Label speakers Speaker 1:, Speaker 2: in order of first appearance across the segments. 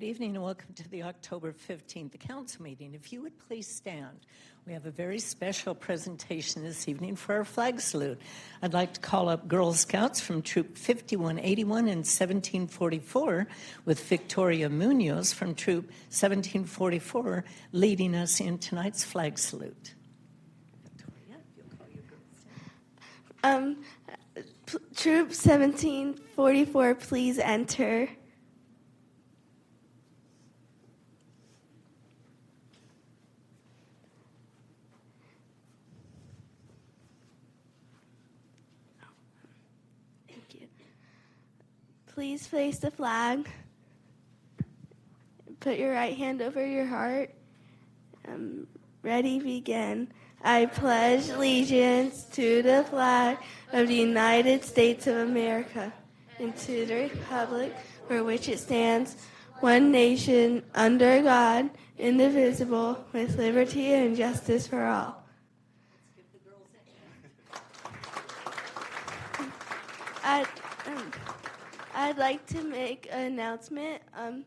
Speaker 1: evening and welcome to the October 15th council meeting. If you would please stand. We have a very special presentation this evening for our flag salute. I'd like to call up Girl Scouts from Troop 5181 and 1744 with Victoria Munoz from Troop 1744 leading us in tonight's flag salute. Victoria, you'll call your girls.
Speaker 2: Troop 1744, please enter. Please place the flag. Put your right hand over your heart. Ready, begin. I pledge allegiance to the flag of the United States of America and to the republic for which it stands, one nation, under God, indivisible, with liberty and justice for all. I'd like to make an announcement. On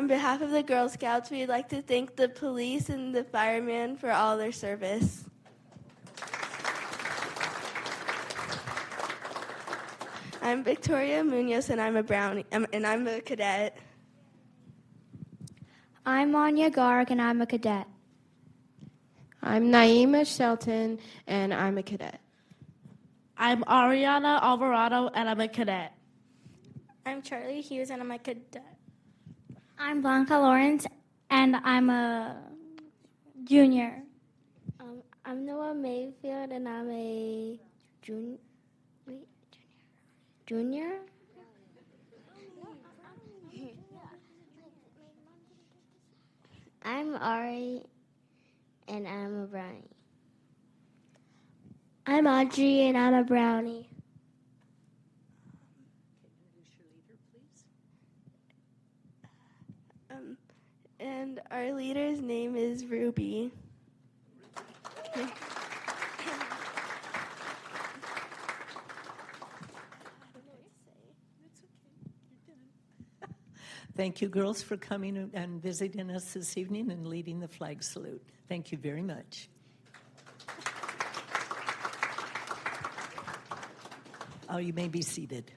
Speaker 2: behalf of the Girl Scouts, we'd like to thank the police and the firemen for all their service. I'm Victoria Munoz, and I'm a brownie, and I'm a cadet.
Speaker 3: I'm Anya Garg, and I'm a cadet.
Speaker 4: I'm Naima Shelton, and I'm a cadet.
Speaker 5: I'm Ariana Alvarado, and I'm a cadet.
Speaker 6: I'm Charlie Hughes, and I'm a cadet.
Speaker 3: I'm Blanca Lawrence, and I'm a junior.
Speaker 6: I'm Noah Mayfield, and I'm a junior? I'm Ari, and I'm a brownie.
Speaker 3: I'm Audrey, and I'm a brownie.
Speaker 2: And our leader's name is Ruby.
Speaker 1: Thank you, girls, for coming and visiting us this evening and leading the flag salute. Thank you very much. Oh, you may be seated.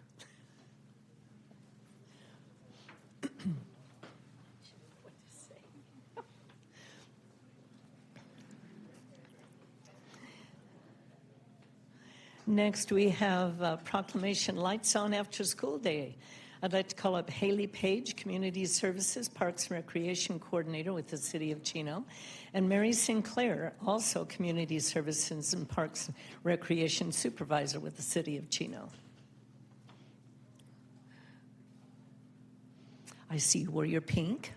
Speaker 1: Next, we have proclamation Lights On After School Day. I'd like to call up Haley Page, Community Services, Parks and Recreation Coordinator with the City of Chino, and Mary Sinclair, also Community Services and Parks and Recreation Supervisor with the City of Chino. I see you wore your pink.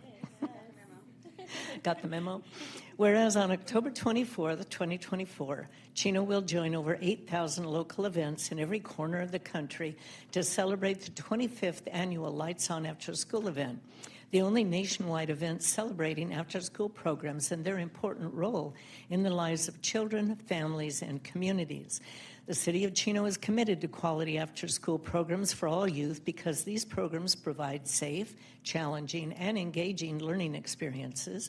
Speaker 1: Got the memo? Whereas on October 24th, 2024, Chino will join over 8,000 local events in every corner of the country to celebrate the 25th annual Lights On After School event, the only nationwide event celebrating after-school programs and their important role in the lives of children, families, and communities. The City of Chino is committed to quality after-school programs for all youth because these programs provide safe, challenging, and engaging learning experiences,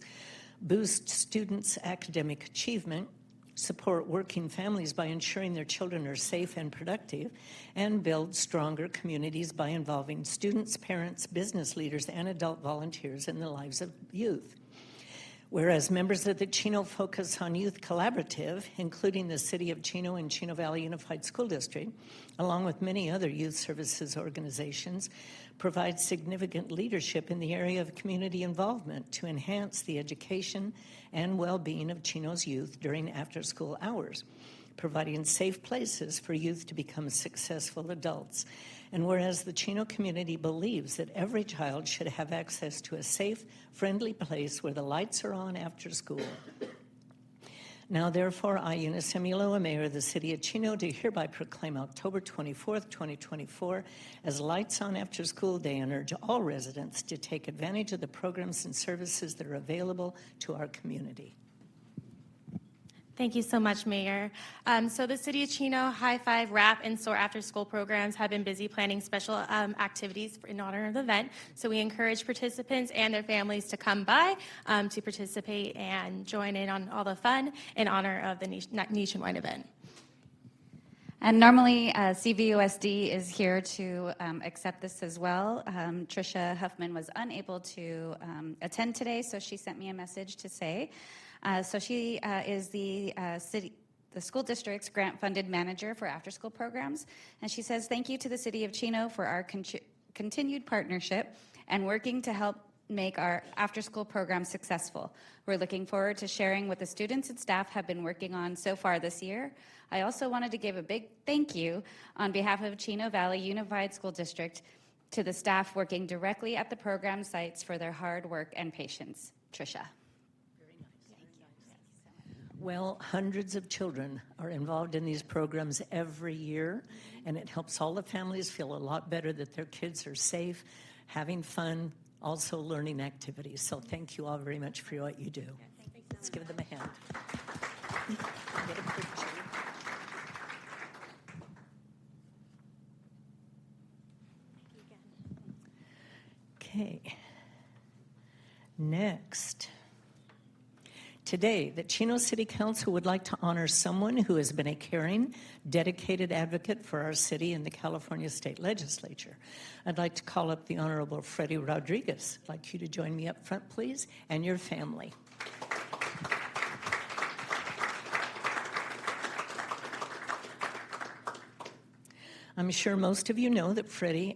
Speaker 1: boost students' academic achievement, support working families by ensuring their children are safe and productive, and build stronger communities by involving students, parents, business leaders, and adult volunteers in the lives of youth. Whereas members of the Chino Focus on Youth Collaborative, including the City of Chino and Chino Valley Unified School District, along with many other youth services organizations, provide significant leadership in the area of community involvement to enhance the education and well-being of Chino's youth during after-school hours, providing safe places for youth to become successful adults. And whereas the Chino community believes that every child should have access to a safe, friendly place where the lights are on after school. Now, therefore, I, Eunice Emulo, Mayor of the City of Chino, do hereby proclaim October 24th, 2024 as Lights On After School Day and urge all residents to take advantage of the programs and services that are available to our community.
Speaker 7: Thank you so much, Mayor. So the City of Chino High Five, Rap, and SOAR after-school programs have been busy planning special activities in honor of the event. So we encourage participants and their families to come by to participate and join in on all the fun in honor of the nationwide event.
Speaker 8: And normally, CVUSD is here to accept this as well. Tricia Huffman was unable to attend today, so she sent me a message to say. So she is the school district's grant-funded manager for after-school programs, and she says, thank you to the City of Chino for our continued partnership and working to help make our after-school program successful. We're looking forward to sharing what the students and staff have been working on so far this year. I also wanted to give a big thank you on behalf of Chino Valley Unified School District to the staff working directly at the program sites for their hard work and patience. Tricia.
Speaker 1: Well, hundreds of children are involved in these programs every year, and it helps all the families feel a lot better that their kids are safe, having fun, also learning activities. So thank you all very much for what you do. Let's give them a hand. Get a picture. Okay. Next. Today, the Chino City Council would like to honor someone who has been a caring, dedicated advocate for our city in the California State Legislature. I'd like to call up the Honorable Freddie Rodriguez. I'd like you to join me up front, please, and your family. I'm sure most of you know of Freddie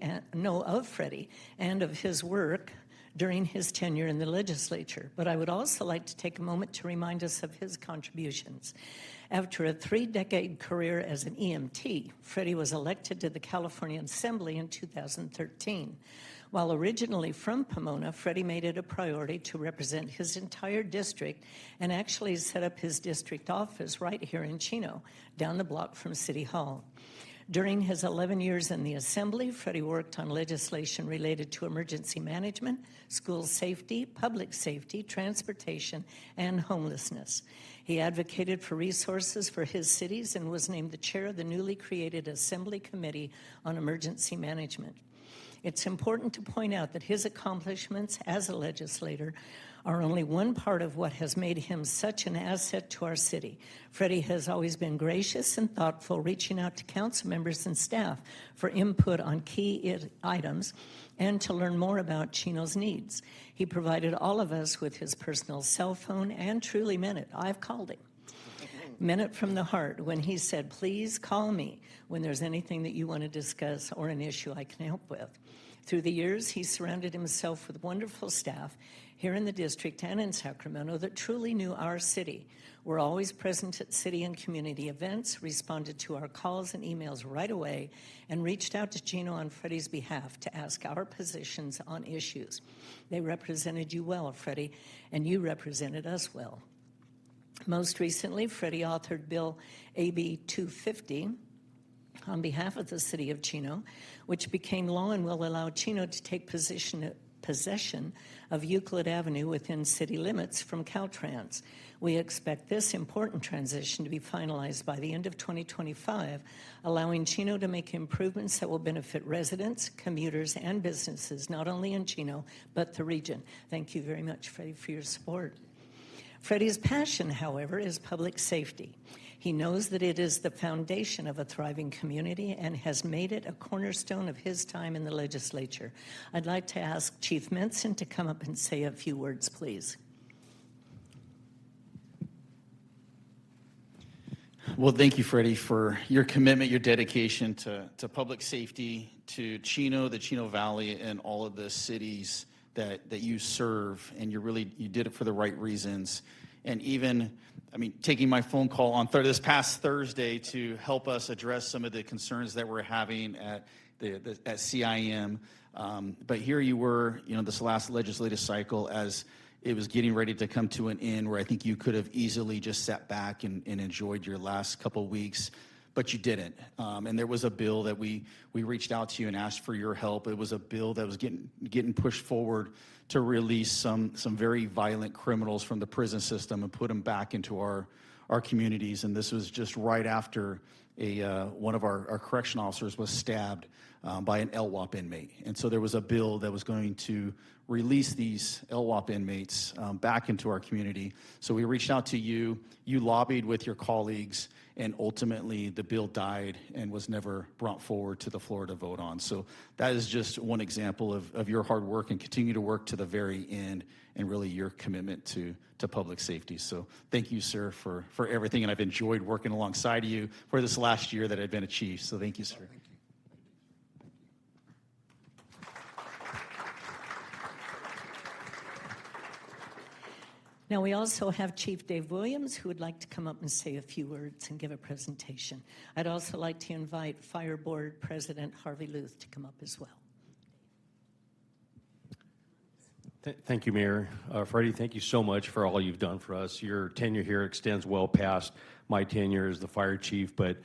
Speaker 1: and of his work during his tenure in the legislature, but I would also like to take a moment to remind us of his contributions. After a 3-decade career as an EMT, Freddie was elected to the California Assembly in 2013. While originally from Pomona, Freddie made it a priority to represent his entire district and actually set up his district office right here in Chino, down the block from City Hall. During his 11 years in the Assembly, Freddie worked on legislation related to emergency management, school safety, public safety, transportation, and homelessness. He advocated for resources for his cities and was named the chair of the newly created Assembly Committee on Emergency Management. It's important to point out that his accomplishments as a legislator are only one part of what has made him such an asset to our city. Freddie has always been gracious and thoughtful, reaching out to council members and staff for input on key items and to learn more about Chino's needs. He provided all of us with his personal cell phone and truly meant it. I've called him. Meant it from the heart when he said, please call me when there's anything that you want to discuss or an issue I can help with. Through the years, he surrounded himself with wonderful staff here in the district and in Sacramento that truly knew our city. We're always present at city and community events, responded to our calls and emails right away, and reached out to Chino on Freddie's behalf to ask our positions on issues. They represented you well, Freddie, and you represented us well. Most recently, Freddie authored Bill AB 250 on behalf of the city of Chino, which became law and will allow Chino to take possession of Euclid Avenue within city limits from Caltrans. We expect this important transition to be finalized by the end of 2025, allowing Chino to make improvements that will benefit residents, commuters, and businesses, not only in Chino, but the region. Thank you very much, Freddie, for your support. Freddie's passion, however, is public safety. He knows that it is the foundation of a thriving community and has made it a cornerstone of his time in the legislature. I'd like to ask Chief Menson to come up and say a few words, please.
Speaker 9: Well, thank you, Freddie, for your commitment, your dedication to public safety, to Chino, the Chino Valley, and all of the cities that you serve. And you did it for the right reasons. And even, taking my phone call on this past Thursday to help us address some of the concerns that we're having at CIM. But here you were, this last legislative cycle as it was getting ready to come to an end, where I think you could have easily just sat back and enjoyed your last couple weeks, but you didn't. And there was a bill that we reached out to you and asked for your help. It was a bill that was getting pushed forward to release some very violent criminals from the prison system and put them back into our our communities. And this was just right after one of our correction officers was stabbed by an LWOP inmate. And so there was a bill that was going to release these LWOP inmates back into our community. So we reached out to you. You lobbied with your colleagues, and ultimately the bill died and was never brought forward to the floor to vote on. So that is just one example of your hard work, and continue to work to the very end, and really your commitment to public safety. So thank you, sir, for everything, and I've enjoyed working alongside you for this last year that had been achieved. So thank you, sir. Thank you.
Speaker 1: Now, we also have Chief Dave Williams, who would like to come up and say a few words and give a presentation. I'd also like to invite Fire Board President Harvey Luth to come up as well.
Speaker 10: Thank you, Mayor. Freddie, thank you so much for all you've done for us. Your tenure here extends well past my tenure as the fire chief, but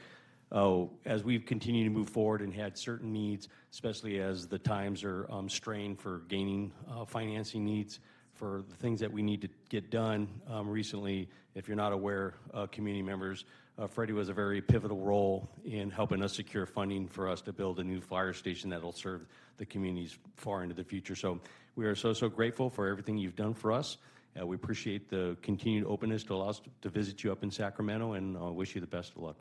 Speaker 10: as we've continued to move forward and had certain needs, especially as the times are strained for gaining financing needs for the things that we need to get done recently, if you're not aware, community members, Freddie was a very pivotal role in helping us secure funding for us to build a new fire station that'll serve the communities far into the future. So we are so grateful for everything you've done for us. We appreciate the continued openness to allow us to visit you up in Sacramento, and wish you the best of luck.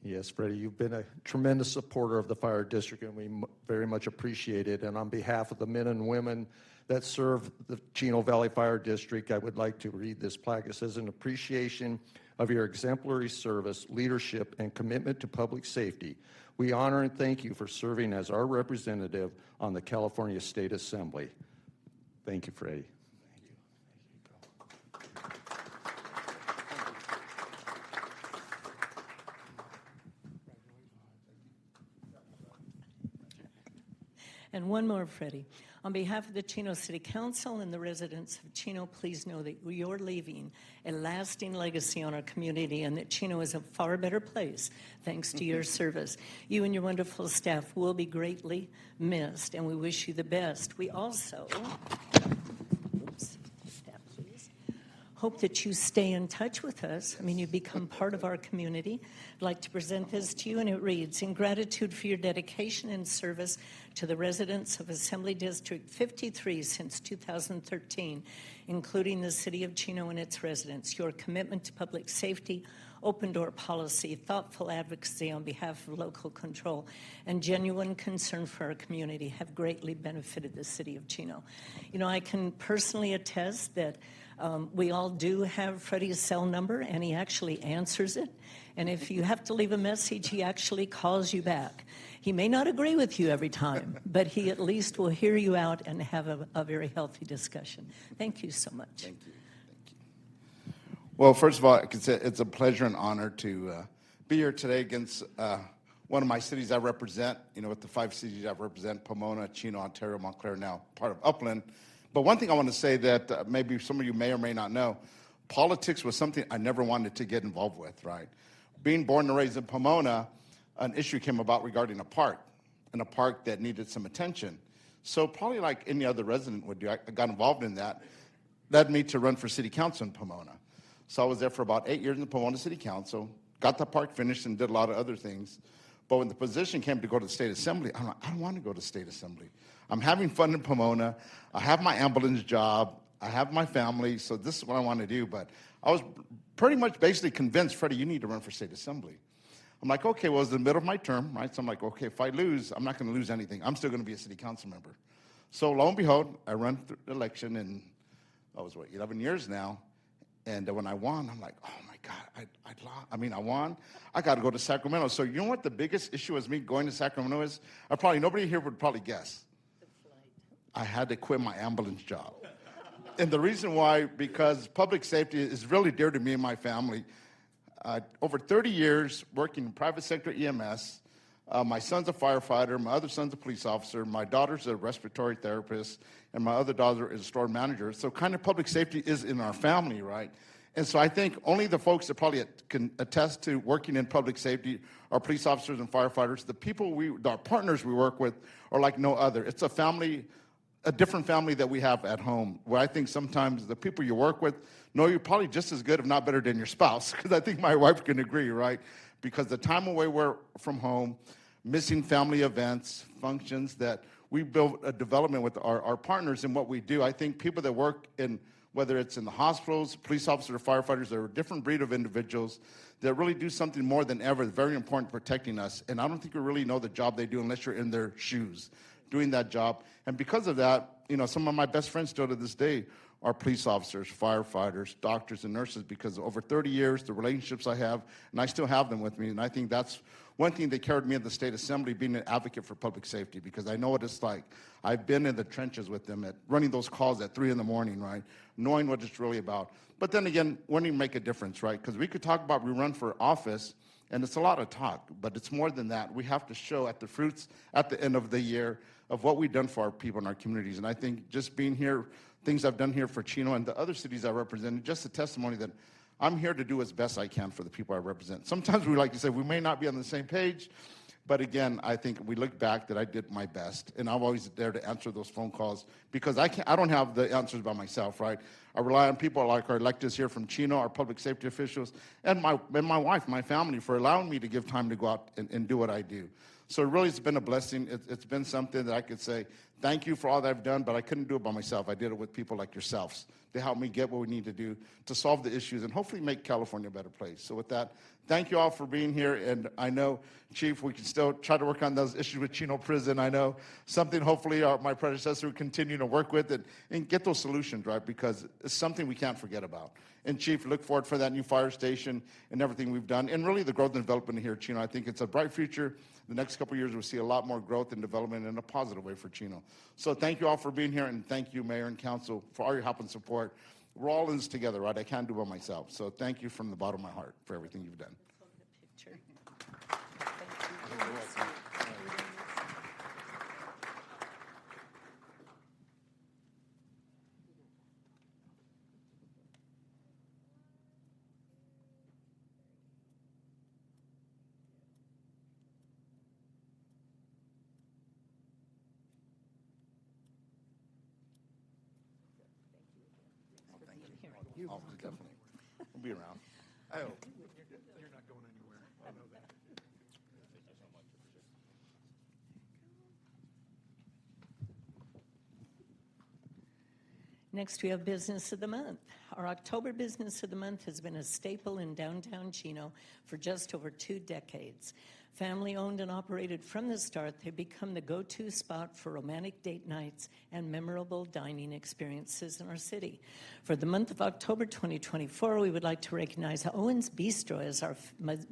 Speaker 11: Yes, Freddie, you've been a tremendous supporter of the fire district, and we very much appreciate it. And on behalf of the men and women that serve the Chino Valley Fire District, I would like to read this plaque. It says, "In appreciation of your exemplary service, leadership, and commitment to public safety, we honor and thank you for serving as our representative on the California State Assembly." Thank you, Freddie.
Speaker 1: And one more, Freddie. On behalf of the Chino City Council and the residents of Chino, please know that you're leaving a lasting legacy on our community, and that Chino is a far better place thanks to your service. You and your wonderful staff will be greatly missed, and we wish you the best. We also hope that you stay in touch with us. I mean, you become part of our community. I'd like to present this to you, and it reads, "In gratitude for your dedication and service to the residents of Assembly District 53 since 2013, including the City of Chino and its residents, your commitment to public safety, open door policy, thoughtful advocacy on behalf of local control, and genuine concern for our community have greatly benefited the City of Chino." You know, I can personally attest that we all do have Freddie's cell number, and he actually answers it. And if you have to leave a message, he actually calls you back. He may not agree with you every time, but he at least will hear you out and have a very healthy discussion. Thank you so much.
Speaker 12: Thank you. Thank you. Well, first of all, it's a pleasure and honor to be here today against one of my cities I represent, you know, with the 5 cities I represent: Pomona, Chino, Ontario, Montclair, now part of Upland. But one thing I want to say that maybe some of you may or may not know, politics was something I never wanted to get involved with, right? Being born and raised in Pomona, an issue came about regarding a park, and a park that needed some attention. So probably like any other resident would do, I got involved in that, led me to run for city council in Pomona. So I was there for about 8 years in the Pomona City Council, got the park finished and did a lot of other things. But when the position came to go to the state assembly, I'm like, I don't want to go to state assembly. I'm having fun in Pomona. I have my ambulance job. I have my family, so this is what I want to do. But I was pretty much basically convinced, Freddie, you need to run for state assembly. I'm like, okay, well, it's the middle of my term, right? So I'm like, okay, if I lose, I'm not going to lose anything. I'm still going to be a city council member. So lo and behold, I run through the election, and I was, 11 years now. And when I won, I'm like, oh, my God, I won. I got to go to Sacramento. So you know what the biggest issue with me going to Sacramento is? Nobody here would probably guess. I had to quit my ambulance job. And the reason why, because public safety is really dear to me and my family. Over 30 years working in private sector EMS, my son's a firefighter, my other son's a police officer, my daughter's a respiratory therapist, and my other daughter is a store manager. So kind of public safety is in our family, right? And so I think only the folks that probably can attest to working in public safety are police officers and firefighters. The people our partners we work with are like no other. It's a family a different family that we have at home, where I think sometimes the people you work with know you're probably just as good, if not better, than your spouse, because I think my wife can agree, right? Because the time away we're from home, missing family events, functions, that we build a development with our partners in what we do. I think people that work in, whether it's in the hospitals, police officers, or firefighters, they're a different breed of individuals that really do something more than ever, very important, protecting us. And I don't think you really know the job they do unless you're in their shoes doing that job. And because of that, you know, some of my best friends still to this day are police officers, firefighters, doctors, and nurses, because over 30 years, the relationships I have, and I still have them with me. And I think that's one thing that carried me in the state assembly, being an advocate for public safety, because I know what it's like. I've been in the trenches with them, at running those calls at 3 in the morning, right? Knowing what it's really about. But then again, wanting to make a difference, right? Because we could talk about we run for office, and it's a lot of talk, but it's more than that. We have to show at the fruits at the end of the year of what we've done for our people in our communities. And I think just being here, things I've done here for Chino and the other cities I represent, just a testimony that I'm here to do as best I can for the people I represent. Sometimes we like to say we may not be on the same page, but again, I think we look back that I did my best, and I'm always there to answer those phone calls, because I don't have the answers by myself, right? I rely on people like our electeds here from Chino, our public safety officials, and my wife, my family, for allowing me to give time to go out and do what I do. So really, it's been a blessing. It's been something that I could say, thank you for all that I've done, but I couldn't do it by myself. I did it with people like yourselves to help me get what we need to do to solve the issues and hopefully make California a better place. So with that, thank you all for being here. And I know, Chief, we can still try to work on those issues with Chino Prison. I know something hopefully my predecessor will continue to work with and get those solutions, right? Because it's something we can't forget about. And Chief, look forward for that new fire station and everything we've done. And really the growth and development here at Chino. I think it's a bright future. The next couple of years, we'll see a lot more growth and development in a positive way for Chino. So thank you all for being here, and thank you, Mayor and Council, for all your help and support. We're all in this together, right? I can't do it by myself. So thank you from the bottom of my heart for everything you've done. Oh, definitely. We'll be around. I hope. You're not going anywhere. I know that. Thank you so much.
Speaker 1: Next, we have Business of the Month. Our October Business of the Month has been a staple in downtown Chino for just over 2 decades. Family owned and operated from the start, they've become the go-to spot for romantic date nights and memorable dining experiences in our city. For the month of October 2024, we would like to recognize Owen's Bistro as our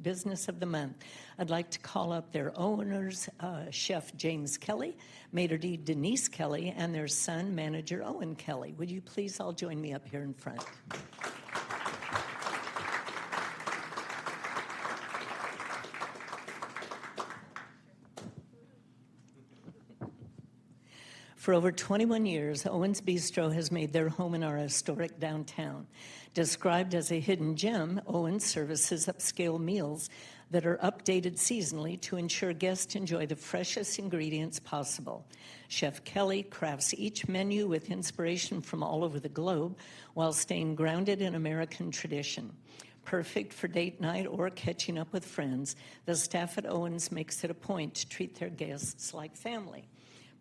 Speaker 1: Business of the Month. I'd like to call up their owners, Chef James Kelly, Maitre d' Denise Kelly, and their son, Manager Owen Kelly. Would you please all join me up here in front? For over 21 years, Owen's Bistro has made their home in our historic downtown. Described as a hidden gem, Owen's services upscale meals that are updated seasonally to ensure guests enjoy the freshest ingredients possible. Chef Kelly crafts each menu with inspiration from all over the globe while staying grounded in American tradition. Perfect for date night or catching up with friends, the staff at Owen's makes it a point to treat their guests like family.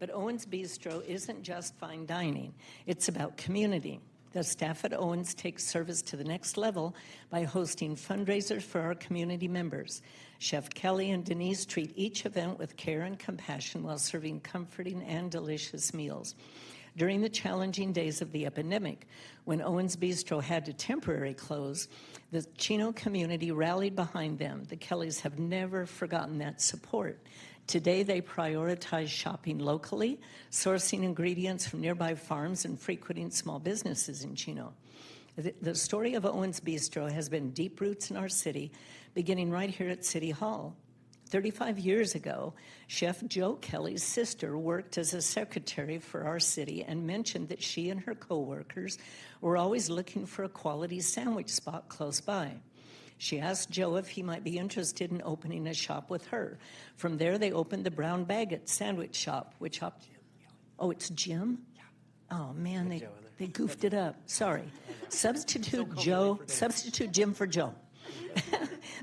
Speaker 1: But Owen's Bistro isn't just fine dining. It's about community. The staff at Owen's takes service to the next level by hosting fundraisers for our community members. Chef Kelly and Denise treat each event with care and compassion while serving comforting and delicious meals. During the challenging days of the epidemic, when Owen's Bistro had to temporarily close, the Chino community rallied behind them. The Kellys have never forgotten that support. Today, they prioritize shopping locally, sourcing ingredients from nearby farms, and frequenting small businesses in Chino. The story of Owen's Bistro has been deep roots in our city, beginning right here at City Hall. 35 years ago, Chef Joe Kelly's sister worked as a secretary for our city and mentioned that she and her coworkers were always looking for a quality sandwich spot close by. She asked Joe if he might be interested in opening a shop with her. From there, they opened the Brown Baguette Sandwich Shop, which it's Jim? Yeah. Oh, man, they goofed it up. Sorry. Substitute Jim for Joe.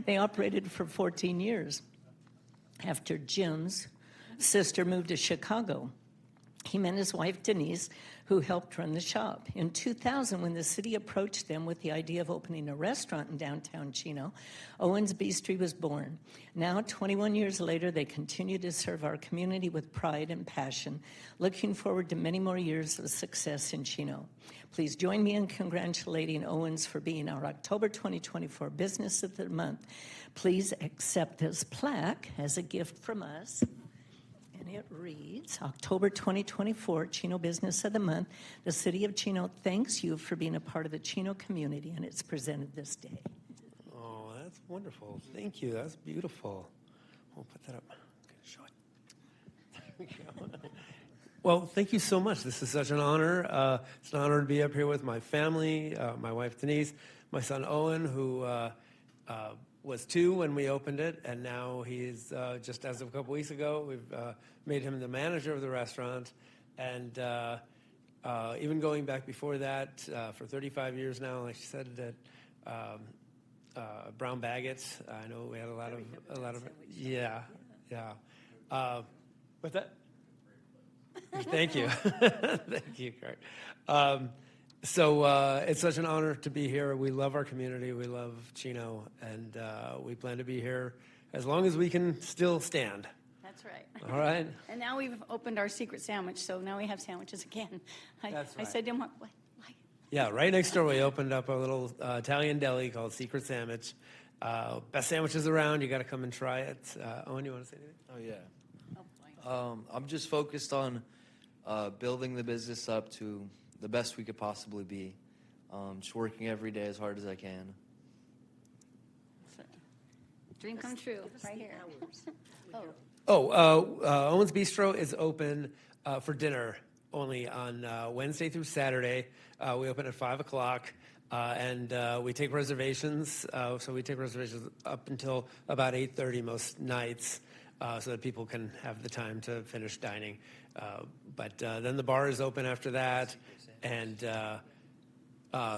Speaker 1: They operated for 14 years. After Jim's sister moved to Chicago, he met his wife, Denise, who helped run the shop. In 2000, when the city approached them with the idea of opening a restaurant in downtown Chino, Owen's Bistro was born. Now, 21 years later, they continue to serve our community with pride and passion, looking forward to many more years of success in Chino. Please join me in congratulating Owens for being our October 2024 Business of the Month. Please accept this plaque as a gift from us. And it reads, October 2024, Chino Business of the Month. The City of Chino thanks you for being a part of the Chino community, and it's presented this day.
Speaker 13: Oh, that's wonderful. Thank you. That's beautiful. We'll put that up. Okay, show it. There we go. Well, thank you so much. This is such an honor. It's an honor to be up here with my family, my wife Denise, my son Owen, who was 2 when we opened it, and now he's just as of a couple weeks ago, we've made him the manager of the restaurant. And even going back before that, for 35 years now, like she said, that Brown Baggets. I know we had a lot of yeah. What's that? Thank you. Thank you, Kurt. So it's such an honor to be here. We love our community. We love Chino, and we plan to be here as long as we can still stand.
Speaker 14: That's right.
Speaker 13: All right.
Speaker 14: And now we've opened our secret sandwich, so now we have sandwiches again.
Speaker 13: That's
Speaker 14: I
Speaker 13: right.
Speaker 14: said to him, why?
Speaker 13: Yeah, right next door we opened up a little Italian deli called Secret Sandwich. Best sandwiches around. You got to come and try it. Owen, you want to say anything?
Speaker 15: Oh, yeah. I'm just focused on building the business up to the best we could possibly be. Just working every day as hard as I can.
Speaker 14: Dream come true, right here.
Speaker 13: Owen's Bistro is open for dinner only on Wednesday through Saturday. We open at 5 o'clock, and we take reservations. So we take reservations up until about 8:30 most nights, so that people can have the time to finish dining. But then the bar is open after that, and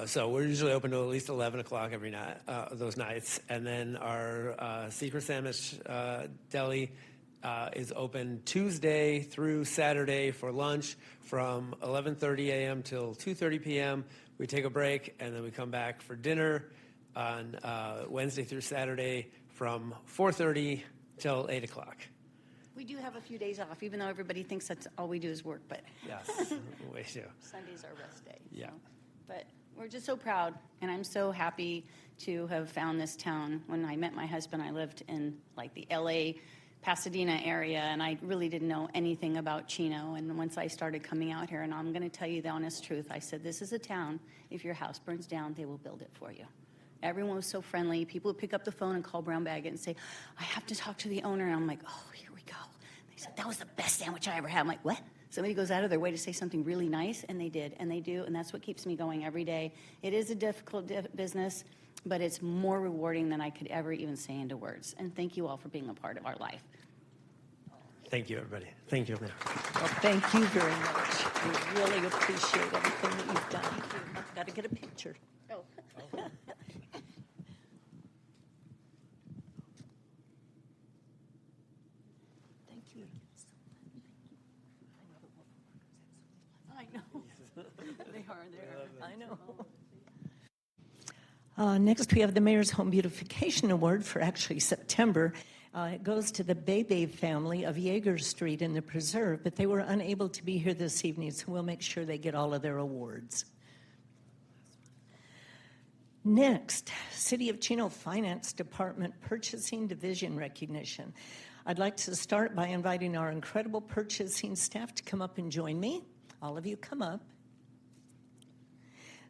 Speaker 13: so we're usually open to at least 11 o'clock every night, those nights. And then our Secret Sandwich deli is open Tuesday through Saturday for lunch from 11:30 a.m. till 2:30 p.m. We take a break, and then we come back for dinner on Wednesday through Saturday from 4:30 till 8 o'clock.
Speaker 14: We do have a few days off, even though everybody thinks that's all we do is work. But
Speaker 13: yes, we do.
Speaker 14: Sunday's our rest day.
Speaker 13: Yeah.
Speaker 14: So. But we're just so proud, and I'm so happy to have found this town. When I met my husband, I lived in like the LA, Pasadena area, and I really didn't know anything about Chino. And once I started coming out here, and I'm going to tell you the honest truth, I said, this is a town, if your house burns down, they will build it for you. Everyone was so friendly. People would pick up the phone and call Brown Baggett and say, I have to talk to the owner. And I'm like, oh, here we go. They said, that was the best sandwich I ever had. I'm like, what? Somebody goes out of their way to say something really nice, and they did, and they do, and that's what keeps me going every day. It is a difficult business, but it's more rewarding than I could ever even say into words. And thank you all for being a part of our life.
Speaker 13: Thank you, everybody. Thank you.
Speaker 1: Well, thank you very much. We really appreciate everything that you've done. I've got to get a picture.
Speaker 14: Oh.
Speaker 1: Thank you.
Speaker 14: I know. They are there.
Speaker 1: I know. Next, we have the Mayor's Home Beautification Award for actually September. It goes to the Bebe family of Yeager Street in the Preserve, but they were unable to be here this evening, so we'll make sure they get all of their awards. Next, City of Chino Finance Department Purchasing Division recognition. I'd like to start by inviting our incredible purchasing staff to come up and join me. All of you come up.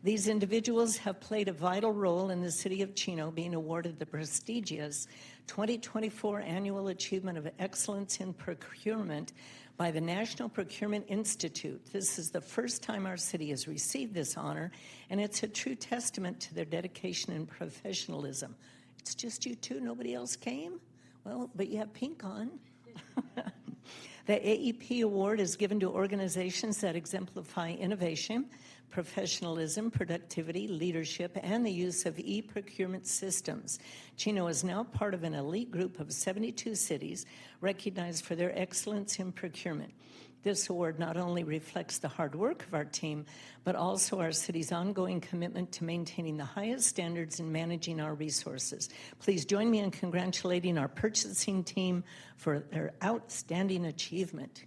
Speaker 1: These individuals have played a vital role in the City of Chino being awarded the prestigious 2024 Annual Achievement of Excellence in Procurement by the National Procurement Institute. This is the first time our city has received this honor, and it's a true testament to their dedication and professionalism. It's just you two, nobody else came? Well, but you have pink on. The AEP Award is given to organizations that exemplify innovation, professionalism, productivity, leadership, and the use of e-procurement systems. Chino is now part of an elite group of 72 cities recognized for their excellence in procurement. This award not only reflects the hard work of our team, but also our city's ongoing commitment to maintaining the highest standards in managing our resources. Please join me in congratulating our purchasing team for their outstanding achievement.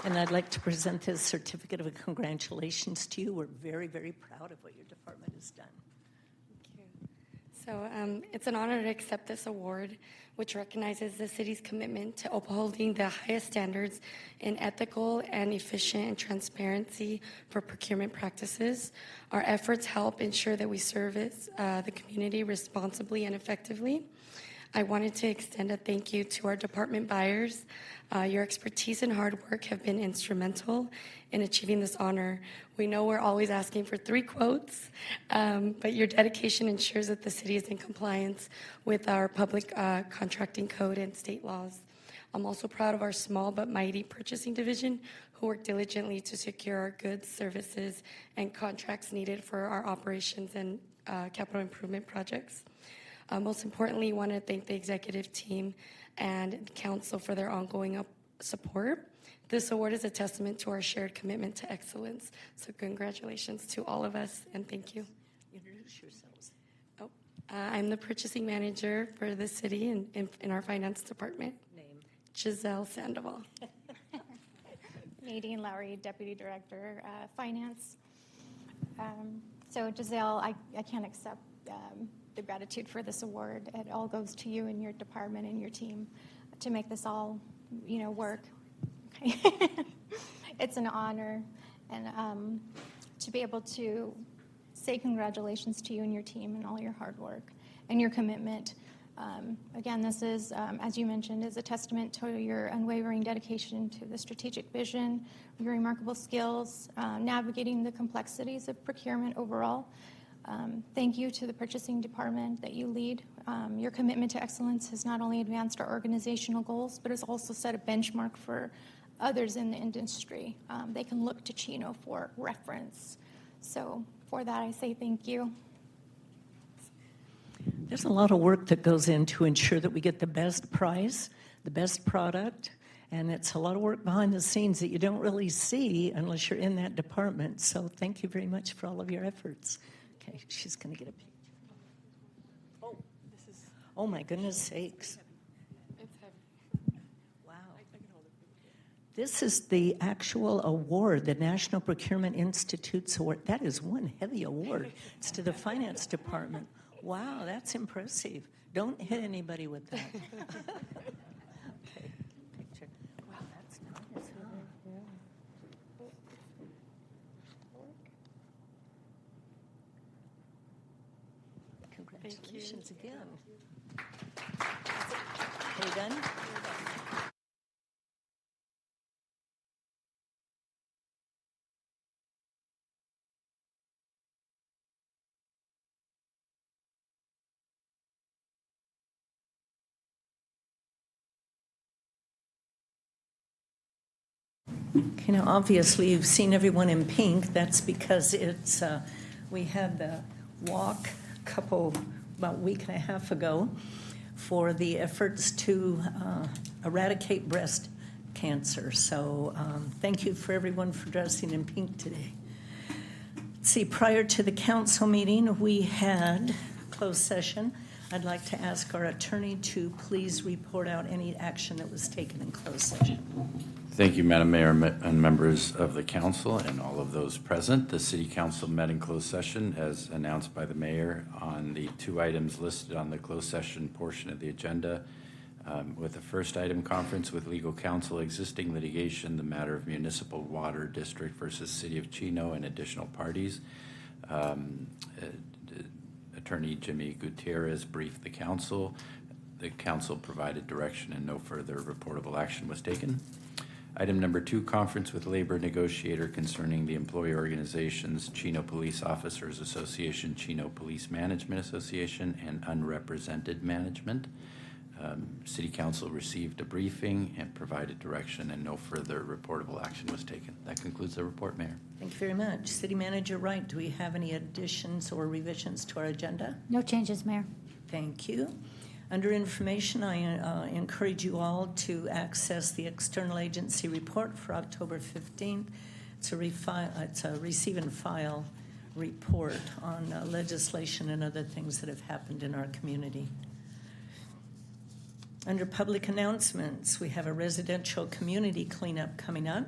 Speaker 1: And I'd like to present this certificate of congratulations to you. We're very, very proud of what your department has done.
Speaker 16: So it's an honor to accept this award, which recognizes the city's commitment to upholding the highest standards in ethical and efficient and transparency for procurement practices. Our efforts help ensure that we service the community responsibly and effectively. I wanted to extend a thank you to our department buyers. Your expertise and hard work have been instrumental in achieving this honor. We know we're always asking for 3 quotes, but your dedication ensures that the city is in compliance with our public contracting code and state laws. I'm also proud of our small but mighty purchasing division who work diligently to secure our goods, services, and contracts needed for our operations and capital improvement projects. Most importantly, I want to thank the executive team and council for their ongoing support. This award is a testament to our shared commitment to excellence. So congratulations to all of us, and thank you.
Speaker 1: Introduce yourselves.
Speaker 16: I'm the purchasing manager for the city in our finance department.
Speaker 1: Name?
Speaker 16: Giselle Sandoval.
Speaker 17: Nadine Lowry, Deputy Director, Finance. So Giselle, I can't accept the gratitude for this award. It all goes to you and your department and your team to make this all, work. Okay. It's an honor, and to be able to say congratulations to you and your team and all your hard work and your commitment. Again, this is, as you mentioned, is a testament to your unwavering dedication to the strategic vision, your remarkable skills, navigating the complexities of procurement overall. Thank you to the purchasing department that you lead. Your commitment to excellence has not only advanced our organizational goals, but has also set a benchmark for others in the industry. They can look to Chino for reference. So for that, I say thank you.
Speaker 1: There's a lot of work that goes in to ensure that we get the best price, the best product, and it's a lot of work behind the scenes that you don't really see unless you're in that department. So thank you very much for all of your efforts. Okay, she's going to get a picture. Oh, my goodness sakes. Wow. This is the actual award, the National Procurement Institute's award. That is one heavy award. It's to the finance department. Wow, that's impressive. Don't hit anybody with that. Okay, picture. Wow, that's nice. Congratulations again. Are you done? You know, obviously you've seen everyone in pink. That's because it's we had the walk about a week and a half ago for the efforts to eradicate breast cancer. So thank you for everyone for dressing in pink today. Let's see, prior to the council meeting, we had closed session. I'd like to ask our attorney to please report out any action that was taken in closed session.
Speaker 18: Thank you, Madam Mayor and members of the council and all of those present. The City Council met in closed session as announced by the mayor on the 2 items listed on the closed session portion of the agenda. With the first item, conference with legal counsel, existing litigation, the matter of municipal water district versus City of Chino and additional parties. Attorney Jimmy Gutierrez briefed the council. The council provided direction and no further reportable action was taken. Item number 2, conference with labor negotiator concerning the employee organizations Chino Police Officers Association, Chino Police Management Association, and Unrepresented Management. City Council received a briefing and provided direction, and no further reportable action was taken. That concludes the report, Mayor.
Speaker 1: Thank you very much. City Manager Wright, do we have any additions or revisions to our agenda?
Speaker 3: No changes, Mayor.
Speaker 1: Thank you. Under information, I encourage you all to access the external agency report for October 15th. It's a receive and file report on legislation and other things that have happened in our community. Under public announcements, we have a residential community cleanup coming up.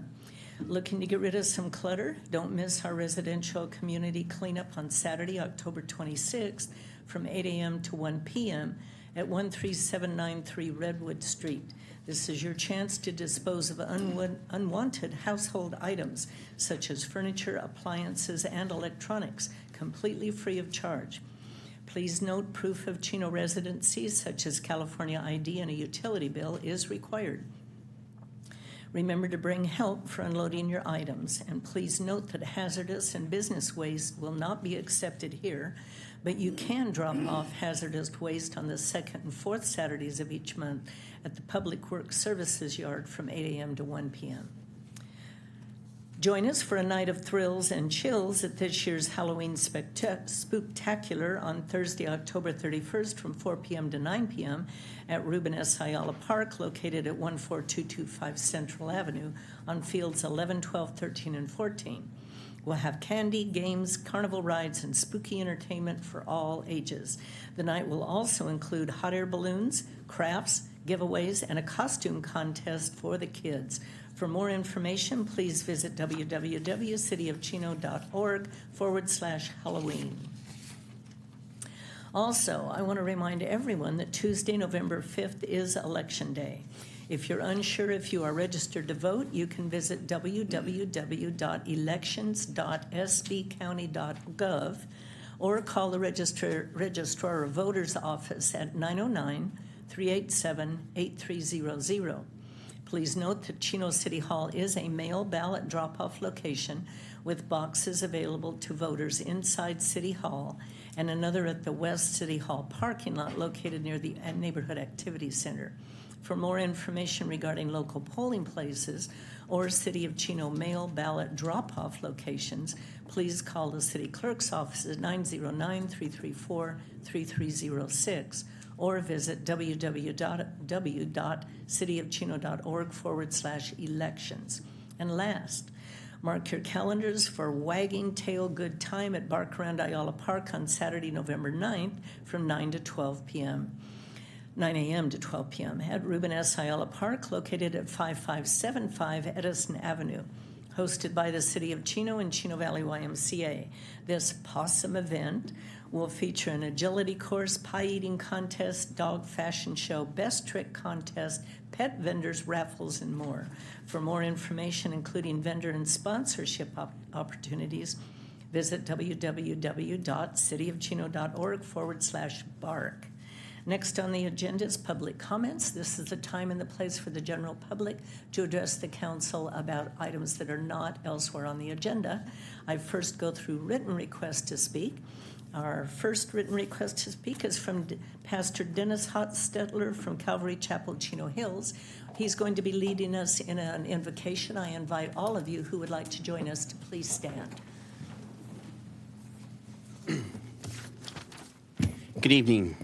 Speaker 1: Looking to get rid of some clutter? Don't miss our residential community cleanup on Saturday, October 26th from 8 a.m. to 1 p.m. at 13793 Redwood Street. This is your chance to dispose of unwanted household items such as furniture, appliances, and electronics, completely free of charge. Please note proof of Chino residency, such as California ID and a utility bill, is required. Remember to bring help for unloading your items, and please note that hazardous and business waste will not be accepted here, but you can drop off hazardous waste on the second and fourth Saturdays of each month at the Public Works Services Yard from 8 a.m. to 1 p.m. Join us for a night of thrills and chills at this year's Halloween Spooktacular on Thursday, October 31st from 4 p.m. to 9 p.m. at Ruben S. Ayala Park, located at 14225 Central Avenue on fields 11, 12, 13, and 14. We'll have candy, games, carnival rides, and spooky entertainment for all ages. The night will also include hot air balloons, crafts, giveaways, and a costume contest for the kids. For more information, please visit www.cityofchino.org/Halloween. Also, I want to remind everyone that Tuesday, November 5th is Election Day. If you're unsure if you are registered to vote, you can visit www.elections.sbcounty.gov or call the Registrar of Voters office at 909-387-8300. Please note that Chino City Hall is a mail ballot drop-off location with boxes available to voters inside City Hall and another at the West City Hall parking lot located near the Neighborhood Activity Center. For more information regarding local polling places or City of Chino mail ballot drop-off locations, please call the City Clerk's office at 909-334-3306 or visit www.cityofchino.org/elections. And last, mark your calendars for Wagging Tail Good Time at Bark Around Ayala Park on Saturday, November 9th from 9 a.m. to 12 p.m. at Ruben S. Ayala Park, located at 5575 Edison Avenue, hosted by the City of Chino and Chino Valley YMCA. This possum event will feature an agility course, pie eating contest, dog fashion show, best trick contest, pet vendors, raffles, and more. For more information, including vendor and sponsorship opportunities, visit www.cityofchino.org/bark. Next on the agenda is public comments. This is the time and the place for the general public to address the council about items that are not elsewhere on the agenda. I first go through written requests to speak. Our first written request to speak is from Pastor Dennis Hotstetler from Calvary Chapel, Chino Hills. He's going to be leading us in an invocation. I invite all of you who would like to join us to please stand.
Speaker 19: Good evening.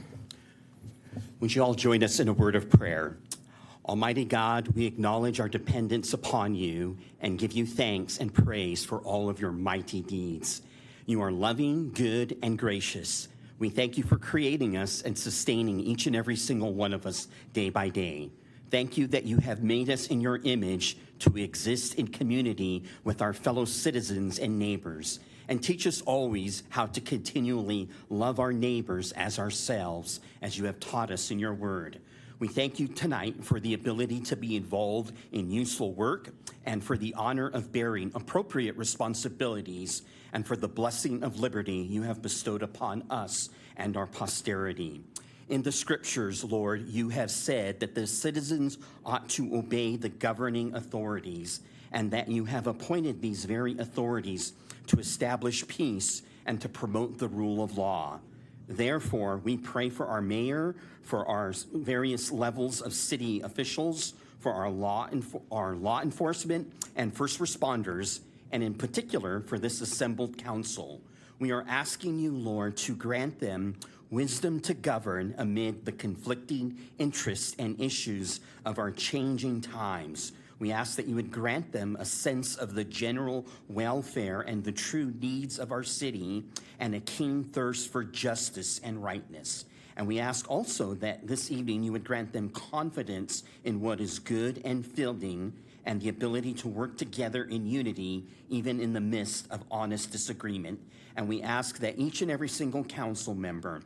Speaker 19: Would you all join us in a word of prayer? Almighty God, we acknowledge our dependence upon you and give you thanks and praise for all of your mighty deeds. You are loving, good, and gracious. We thank you for creating us and sustaining each and every single one of us day by day. Thank you that you have made us in your image to exist in community with our fellow citizens and neighbors. And teach us always how to continually love our neighbors as ourselves, as you have taught us in your word. We thank you tonight for the ability to be involved in useful work and for the honor of bearing appropriate responsibilities and for the blessing of liberty you have bestowed upon us and our posterity. In the scriptures, Lord, you have said that the citizens ought to obey the governing authorities, and that you have appointed these very authorities to establish peace and to promote the rule of law. Therefore, we pray for our mayor, for our various levels of city officials, for our law enforcement and first responders, and in particular for this assembled council. We are asking you, Lord, to grant them wisdom to govern amid the conflicting interests and issues of our changing times. We ask that you would grant them a sense of the general welfare and the true needs of our city and a keen thirst for justice and rightness. And we ask also that this evening you would grant them confidence in what is good and fitting and the ability to work together in unity, even in the midst of honest disagreement. And we ask that each and every single council member,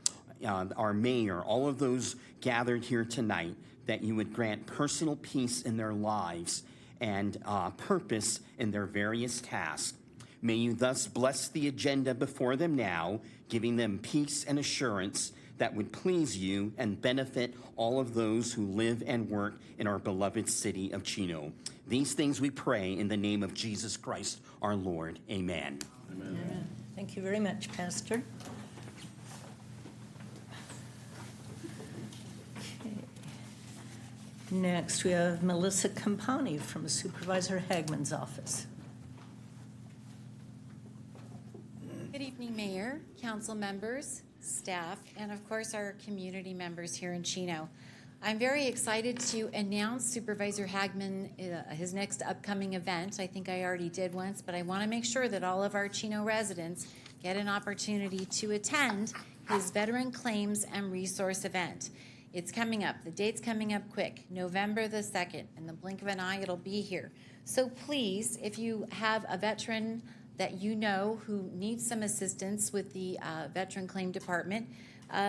Speaker 19: our mayor, all of those gathered here tonight, that you would grant personal peace in their lives and purpose in their various tasks. May you thus bless the agenda before them now, giving them peace and assurance that would please you and benefit all of those who live and work in our beloved city of Chino. These things we pray in the name of Jesus Christ, our Lord. Amen.
Speaker 1: Amen. Thank you very much, Pastor. Okay. Next, we have Melissa Campani from Supervisor Hagman's office.
Speaker 20: Good evening, Mayor, council members, staff, and of course our community members here in Chino. I'm very excited to announce Supervisor Hagman, his next upcoming event. I think I already did once, but I want to make sure that all of our Chino residents get an opportunity to attend his Veteran Claims and Resource event. It's coming up. The date's coming up quick, November the 2nd. In the blink of an eye, it'll be here. So please, if you have a veteran that you know who needs some assistance with the Veteran Claim Department,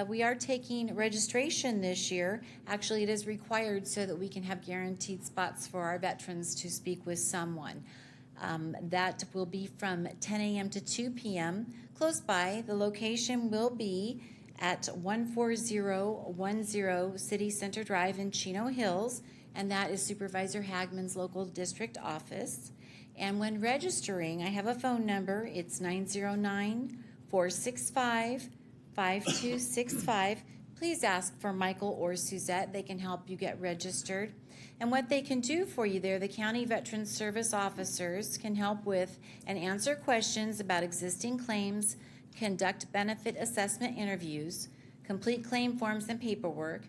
Speaker 20: we are taking registration this year. Actually, it is required so that we can have guaranteed spots for our veterans to speak with someone. That will be from 10 a.m. to 2 p.m. Close by, the location will be at 14010 City Center Drive in Chino Hills, and that is Supervisor Hagman's local district office. And when registering, I have a phone number. It's 909-465-5265. Please ask for Michael or Suzette. They can help you get registered. And what they can do for you there, the County Veteran Service officers can help with and answer questions about existing claims, conduct benefit assessment interviews, complete claim forms and paperwork,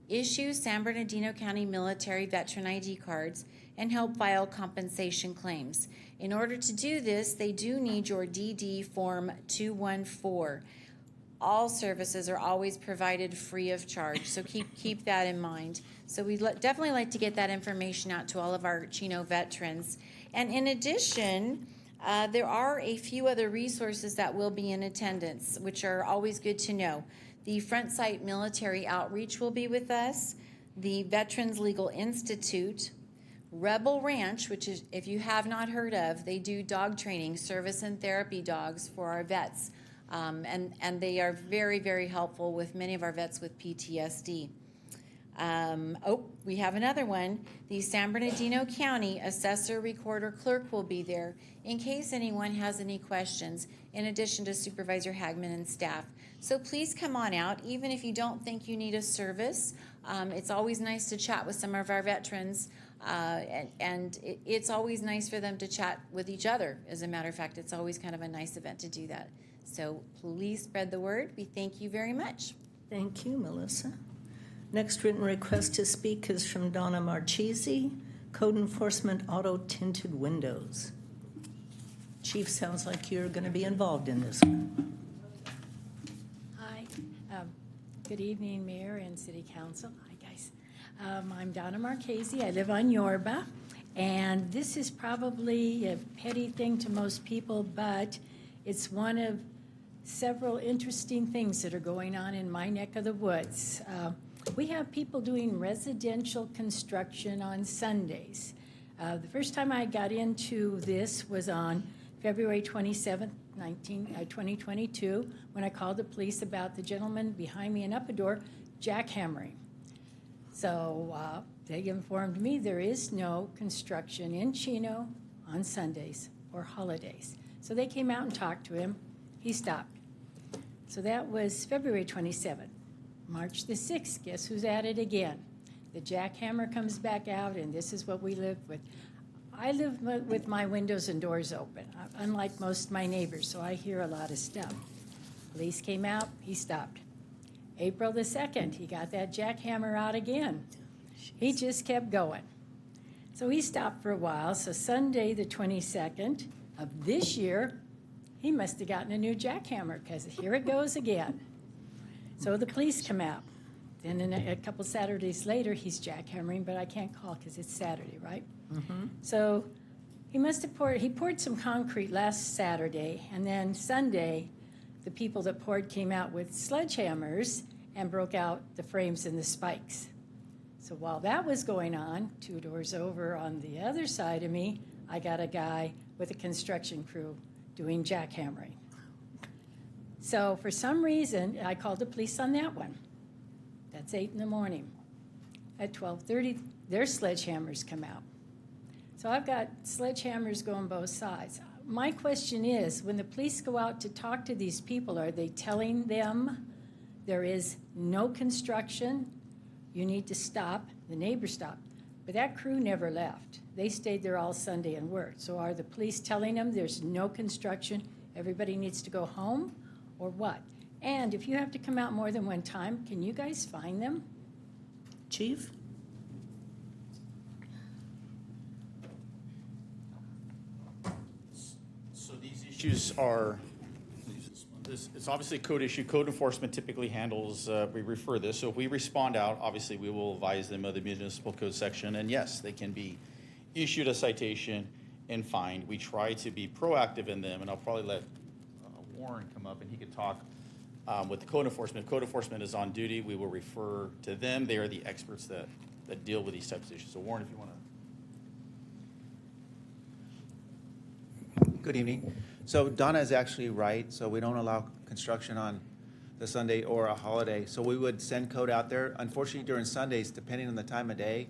Speaker 20: issue San Bernardino County military veteran ID cards, and help file compensation claims. In order to do this, they do need your DD Form 214. All services are always provided free of charge, so keep that in mind. So we'd definitely like to get that information out to all of our Chino veterans. And in addition, there are a few other resources that will be in attendance, which are always good to know. The Front Site Military Outreach will be with us, the Veterans Legal Institute, Rebel Ranch, which is, if you have not heard of, they do dog training, service and therapy dogs for our vets. And they are very, very helpful with many of our vets with PTSD. We have another one. The San Bernardino County Assessor, Recorder, Clerk will be there in case anyone has any questions, in addition to Supervisor Hagman and staff. So please come on out, even if you don't think you need a service. It's always nice to chat with some of our veterans, and it's always nice for them to chat with each other. As a matter of fact, it's always kind of a nice event to do that. So please spread the word. We thank you very much.
Speaker 1: Thank you, Melissa. Next written request to speak is from Donna Marchese, Code Enforcement Auto Tinted Windows. Chief, sounds like you're going to be involved in this one.
Speaker 21: Hi. Good evening, Mayor and City Council. Hi, guys. I'm Donna Marchese. I live on Yorba, and this is probably a petty thing to most people, but it's one of several interesting things that are going on in my neck of the woods. We have people doing residential construction on Sundays. The first time I got into this was on February 27th, 2022, when I called the police about the gentleman behind me in Uppador jackhammering. So they informed me there is no construction in Chino on Sundays or holidays. So they came out and talked to him. He stopped. So that was February 27th. March the 6th, guess who's at it again? The jackhammer comes back out, and this is what we live with. I live with my windows and doors open, unlike most of my neighbors, so I hear a lot of stuff. Police came out, he stopped. April the 2nd, he got that jackhammer out again. He just kept going. So he stopped for a while. So Sunday the 22nd of this year, he must have gotten a new jackhammer, because here it goes again. So the police come out. Then a couple Saturdays later, he's jackhammering, but I can't call because it's Saturday, right?
Speaker 1: Mm-hmm.
Speaker 21: So he must have poured some concrete last Saturday, and then Sunday, the people that poured came out with sledgehammers and broke out the frames and the spikes. So while that was going on, 2 doors over on the other side of me, I got a guy with a construction crew doing jackhammering. So for some reason, I called the police on that one. That's 8 in the morning. At 12:30, their sledgehammers come out. So I've got sledgehammers going both sides. My question is, when the police go out to talk to these people, are they telling them there is no construction, you need to stop? The neighbors stopped. But that crew never left. They stayed there all Sunday and worked. So are the police telling them there's no construction, everybody needs to go home, or what? And if you have to come out more than one time, can you guys find them?
Speaker 1: Chief?
Speaker 9: So these issues are, it's obviously a code issue. Code enforcement typically handles, we refer this. So if we respond out, obviously we will advise them of the municipal code section. And yes, they can be issued a citation and fined. We try to be proactive in them. And I'll probably let Warren come up and he could talk with the code enforcement. If code enforcement is on duty, we will refer to them. They are the experts that deal with these types of issues. So Warren, if you want to.
Speaker 4: Good evening. So Donna is actually right. So we don't allow construction on the Sunday or a holiday. So we would send code out there. Unfortunately, during Sundays, depending on the time of day,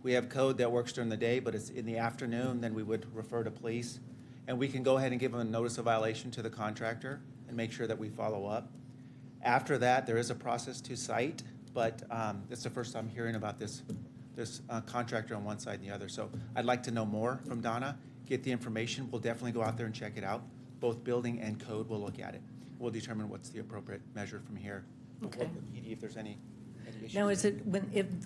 Speaker 4: we have code that works during the day, but it's in the afternoon, then we would refer to police. And we can go ahead and give them a notice of violation to the contractor and make sure that we follow up. After that, there is a process to cite, but it's the first time hearing about this contractor on one side and the other. So I'd like to know more from Donna, get the information. We'll definitely go out there and check it out. Both building and code will look at it. We'll determine what's the appropriate measure from here. We'll
Speaker 1: Okay.
Speaker 4: work with PD if there's any issues.
Speaker 1: Now, is it,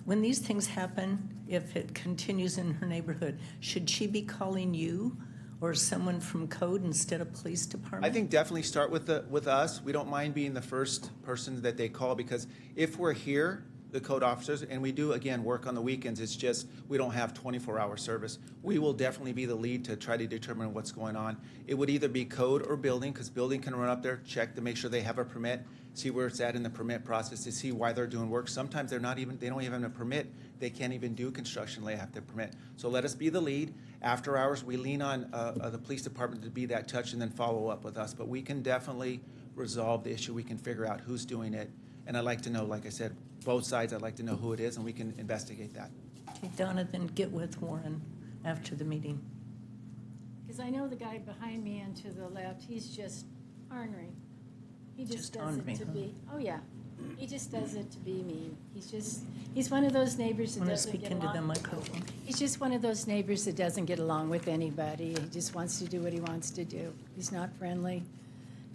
Speaker 1: when these things happen, if it continues in her neighborhood, should she be calling you or someone from code instead of police department?
Speaker 4: I think definitely start with us. We don't mind being the first person that they call, because if we're here, the code officers, and we do, again, work on the weekends, it's just we don't have 24-hour service. We will definitely be the lead to try to determine what's going on. It would either be code or building, because building can run up there, check to make sure they have a permit, see where it's at in the permit process to see why they're doing work. Sometimes they don't even have a permit. They can't even do construction. They have to permit. So let us be the lead. After hours, we lean on the police department to be that touch and then follow up with us. But we can definitely resolve the issue. We can figure out who's doing it. And I'd like to know, like I said, both sides, I'd like to know who it is, and we can investigate that.
Speaker 1: Okay, Donna, then get with Warren after the meeting.
Speaker 21: Because I know the guy behind me and to the left, he's just ornery. He just does
Speaker 1: ornery,
Speaker 21: it to
Speaker 1: huh?
Speaker 21: be, oh yeah, he just does it to be mean. He's one of those neighbors that
Speaker 1: Want to
Speaker 21: doesn't
Speaker 1: speak
Speaker 21: get
Speaker 1: into the
Speaker 21: along.
Speaker 1: microphone?
Speaker 21: He's just one of those neighbors that doesn't get along with anybody. He just wants to do what he wants to do. He's not friendly,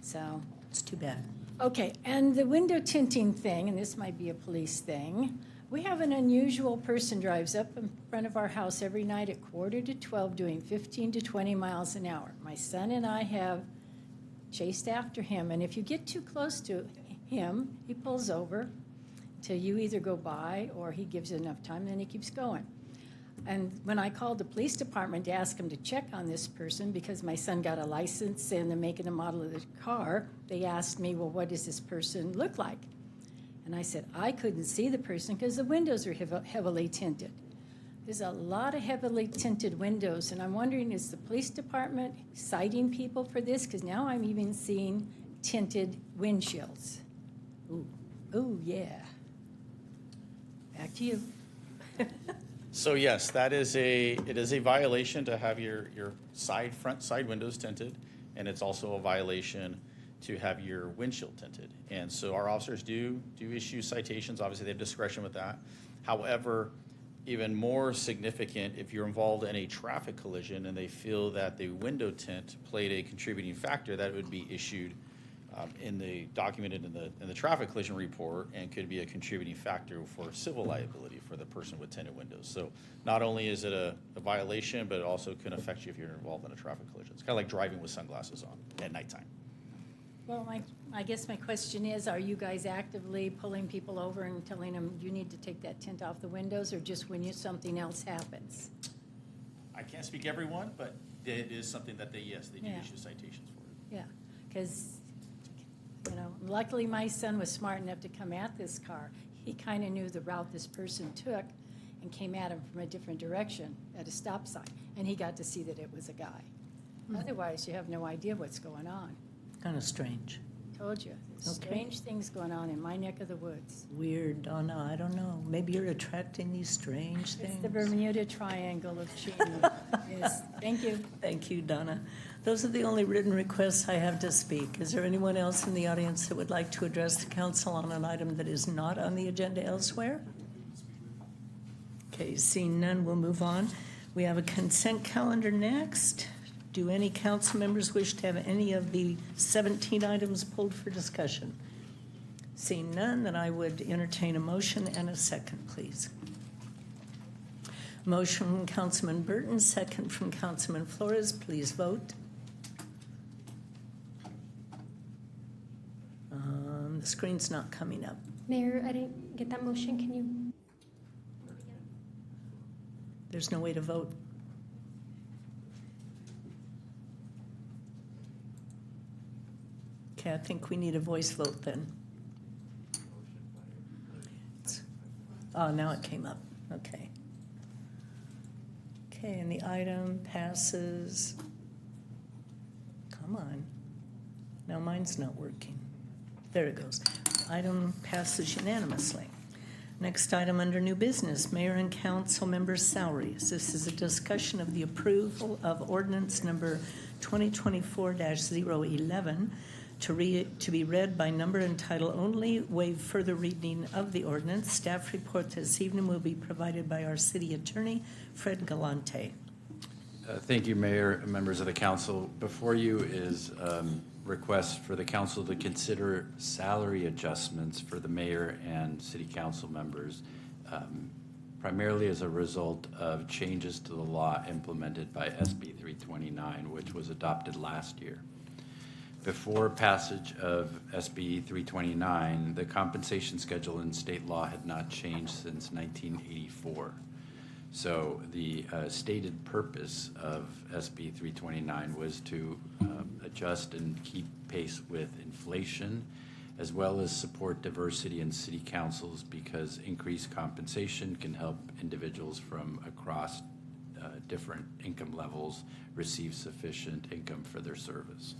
Speaker 21: so.
Speaker 1: It's too bad.
Speaker 21: Okay, and the window tinting thing, and this might be a police thing, we have an unusual person drives up in front of our house every night at 11:45 doing 15 to 20 miles an hour. My son and I have chased after him, and if you get too close to him, he pulls over till you either go by or he gives you enough time, then he keeps going. And when I called the police department to ask them to check on this person, because my son got a license and the make and the model of the car, they asked me, well, what does this person look like? And I said, I couldn't see the person because the windows are heavily tinted. There's a lot of heavily tinted windows, and I'm wondering, is the police department citing people for this? Because now I'm even seeing tinted windshields. Ooh, yeah. Back to you.
Speaker 9: So yes, it is a violation to have your front side windows tinted, and it's also a violation to have your windshield tinted. And so our officers do issue citations. Obviously, they have discretion with that. However, even more significant, if you're involved in a traffic collision and they feel that the window tint played a contributing factor, that would be issued documented in the traffic collision report, and could be a contributing factor for civil liability for the person with tinted windows. So not only is it a violation, but it also can affect you if you're involved in a traffic collision. It's kind of like driving with sunglasses on at nighttime.
Speaker 21: Well, I guess my question is, are you guys actively pulling people over and telling them you need to take that tint off the windows, or just when something else happens?
Speaker 9: I can't speak everyone, but it is something that they do
Speaker 21: Yeah.
Speaker 9: issue citations for.
Speaker 21: Yeah, because, luckily my son was smart enough to come at this car. He kind of knew the route this person took and came at him from a different direction at a stop sign, and he got to see that it was a guy. Otherwise, you have no idea what's going on.
Speaker 1: Kind of strange.
Speaker 21: Told you, there's
Speaker 1: Okay.
Speaker 21: strange things going on in my neck of the woods.
Speaker 1: Weird, Donna. I don't know. Maybe you're attracting these strange things.
Speaker 21: It's the Bermuda Triangle of Chino. Yes, thank you.
Speaker 1: Thank you, Donna. Those are the only written requests I have to speak. Is there anyone else in the audience that would like to address the council on an item that is not on the agenda elsewhere? Okay, seeing none, we'll move on. We have a consent calendar next. Do any council members wish to have any of the 17 items pulled for discussion? Seeing none, then I would entertain a motion and a second, please. Motion from Councilman Burton, second from Councilman Flores. Please vote. The screen's not coming up.
Speaker 3: Mayor, I didn't get that motion. Can you?
Speaker 1: There's no way to vote. Okay, I think we need a voice vote then. Oh, now it came up. Okay. Okay, and the item passes. Come on. Now mine's not working. There it goes. Item passes unanimously. Next item under new business, mayor and council members' salaries. This is a discussion of the approval of ordinance number 2024-011 to be read by number and title only, waive further reading of the ordinance. Staff report this evening will be provided by our city attorney, Fred Galante.
Speaker 18: Thank you, Mayor and members of the council. Before you is request for the council to consider salary adjustments for the mayor and city council members, primarily as a result of changes to the law implemented by SB 329, which was adopted last year. Before passage of SB 329, the compensation schedule in state law had not changed since 1984. So the stated purpose of SB 329 was to adjust and keep pace with inflation, as well as support diversity in city councils, because increased compensation can help individuals from across different income levels receive sufficient income for their service.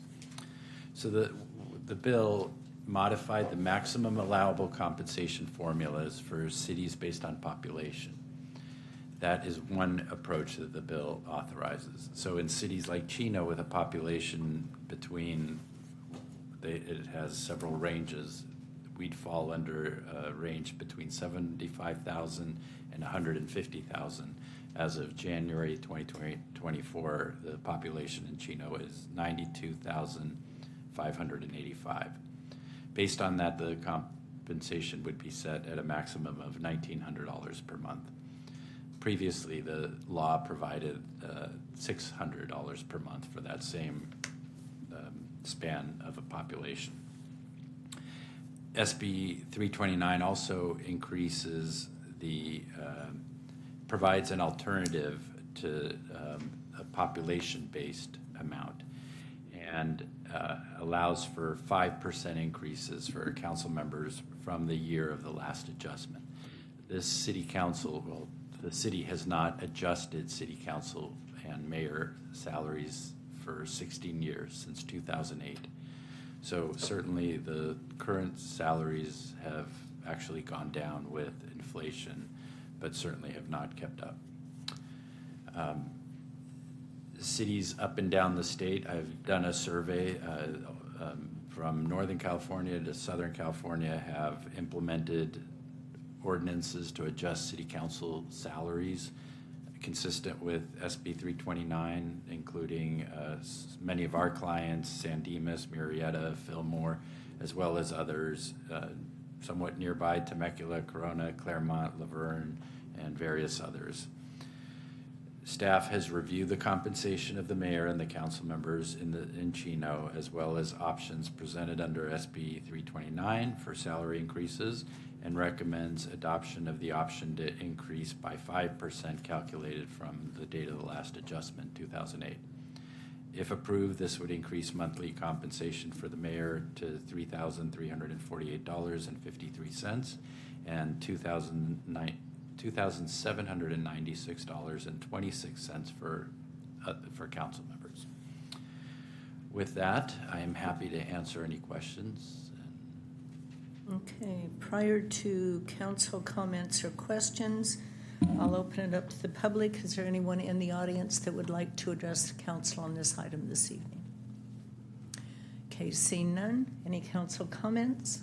Speaker 18: So the bill modified the maximum allowable compensation formulas for cities based on population. That is one approach that the bill authorizes. So in cities like Chino, with a population it has several ranges. We'd fall under a range between 75,000 and 150,000. As of January 2024, the population in Chino is 92,585. Based on that, the compensation would be set at a maximum of $1,900 per month. Previously, the law provided $600 per month for that same span of a population. SB 329 also provides an alternative to a population-based amount, and allows for 5% increases for council members from the year of the last adjustment. This city council, the city has not adjusted city council and mayor salaries for 16 years, since 2008. So certainly the current salaries have actually gone down with inflation, but certainly have not kept up. Cities up and down the state, I've done a survey from Northern California to Southern California, have implemented ordinances to adjust city council salaries consistent with SB 329, including many of our clients, San Dimas, Murrieta, Fillmore, as well as others somewhat nearby, Temecula, Corona, Claremont, Laverne, and various others. Staff has reviewed the compensation of the mayor and the council members in Chino, as well as options presented under SB 329 for salary increases, and recommends adoption of the option to increase by 5% calculated from the date of the last adjustment, 2008. If approved, this would increase monthly compensation for the mayor to $3,348.53 and $2,796.26 for council members. With that, I am happy to answer any questions.
Speaker 1: Okay, prior to council comments or questions, I'll open it up to the public. Is there anyone in the audience that would like to address the council on this item this evening? Okay, seeing none. Any council comments?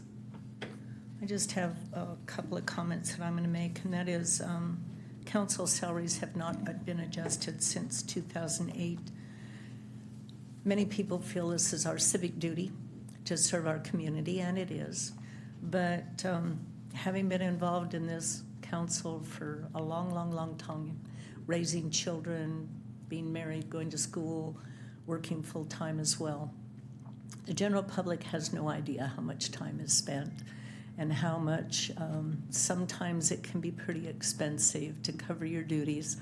Speaker 1: I just have a couple of comments that I'm going to make, and that is council salaries have not been adjusted since 2008. Many people feel this is our civic duty to serve our community, and it is. But having been involved in this council for a long, long, long time, raising children, being married, going to school, working full-time as well, the general public has no idea how much time is spent and how much sometimes it can be pretty expensive to cover your duties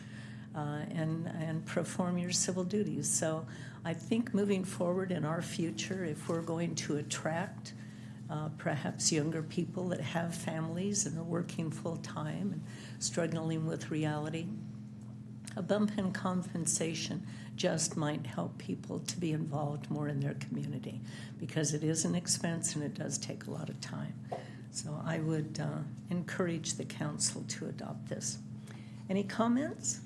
Speaker 1: and perform your civil duties. So I think moving forward in our future, if we're going to attract perhaps younger people that have families and are working full-time and struggling with reality, a bump in compensation just might help people to be involved more in their community, because it is an expense and it does take a lot of time. So I would encourage the council to adopt this. Any comments?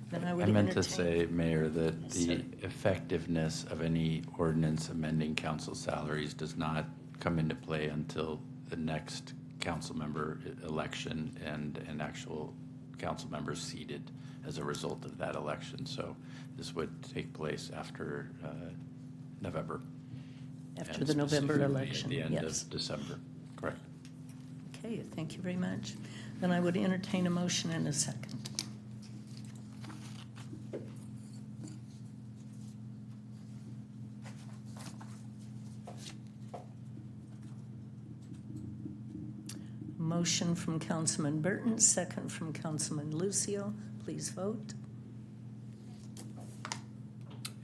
Speaker 1: Then I would
Speaker 18: meant to say, Mayor, that the effectiveness of any ordinance amending council salaries does not come into play until the next council member election and an actual council member seated as a result of that election. So this would take place after November.
Speaker 1: After the November election,
Speaker 18: at the end
Speaker 1: yes.
Speaker 18: of December, correct.
Speaker 1: Okay, thank you very much. Then I would entertain a motion in a second. Motion from Councilman Burton, second from Councilman Lucio. Please vote.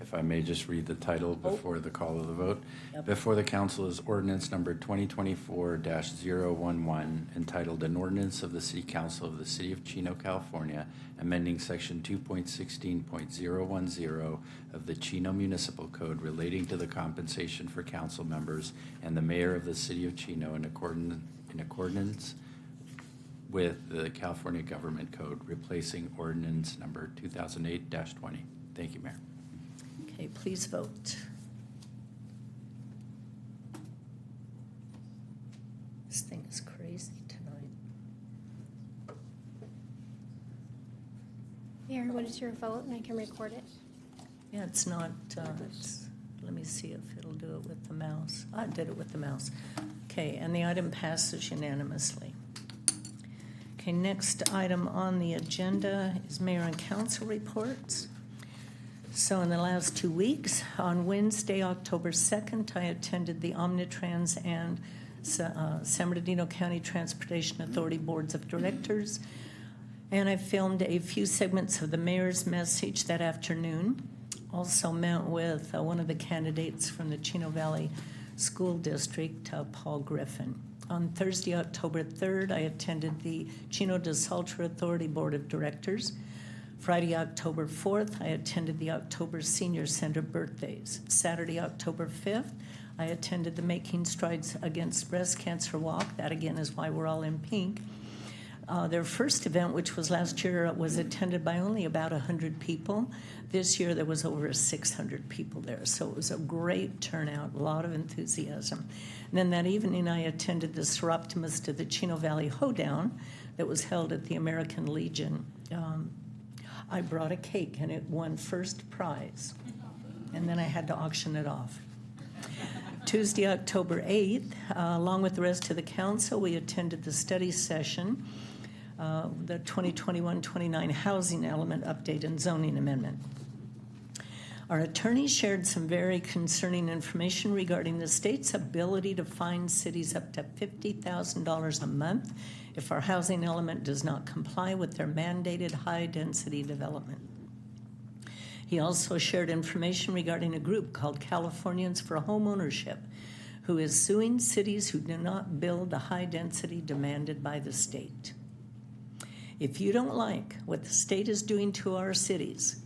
Speaker 18: If I may just read the title before the call of the vote.
Speaker 1: Yep.
Speaker 18: Before the council is ordinance number 2024-011, entitled An Ordinance of the City Council of the City of Chino, California, amending section 2.16.010 of the Chino Municipal Code relating to the compensation for council members and the mayor of the City of Chino in accordance with the California Government Code, replacing ordinance number 2008-20. Thank you, Mayor.
Speaker 1: Okay, please vote. This thing is crazy tonight.
Speaker 3: Mayor, what is your vote? And I can record it.
Speaker 1: Yeah, it's not, let me see if it'll do it with the mouse. I did it with the mouse. Okay, and the item passes unanimously. Okay, next item on the agenda is mayor and council reports. So in the last 2 weeks, on Wednesday, October 2nd, I attended the Omnitrans and San Bernardino County Transportation Authority Boards of Directors, and I filmed a few segments of the mayor's message that afternoon. Also met with one of the candidates from the Chino Valley School District, Paul Griffin. On Thursday, October 3rd, I attended the Chino DeSalter Authority Board of Directors. Friday, October 4th, I attended the October Senior Center birthdays. Saturday, October 5th, I attended the Making Strides Against Breast Cancer Walk. That, again, is why we're all in pink. Their first event, which was last year, was attended by only about 100 people. This year, there was over 600 people there, so it was a great turnout, a lot of enthusiasm. And then that evening, I attended the Seroptimus to the Chino Valley Hoedown that was held at the American Legion. I brought a cake, and it won first prize, and then I had to auction it off. Tuesday, October 8th, along with the rest of the council, we attended the study session, the 2021-29 Housing Element Update and Zoning Amendment. Our attorney shared some very concerning information regarding the state's ability to fine cities up to $50,000 a month if our housing element does not comply with their mandated high-density development. He also shared information regarding a group called Californians for Home Ownership, who is suing cities who do not build the high density demanded by the state. If you don't like what the state is doing to our cities,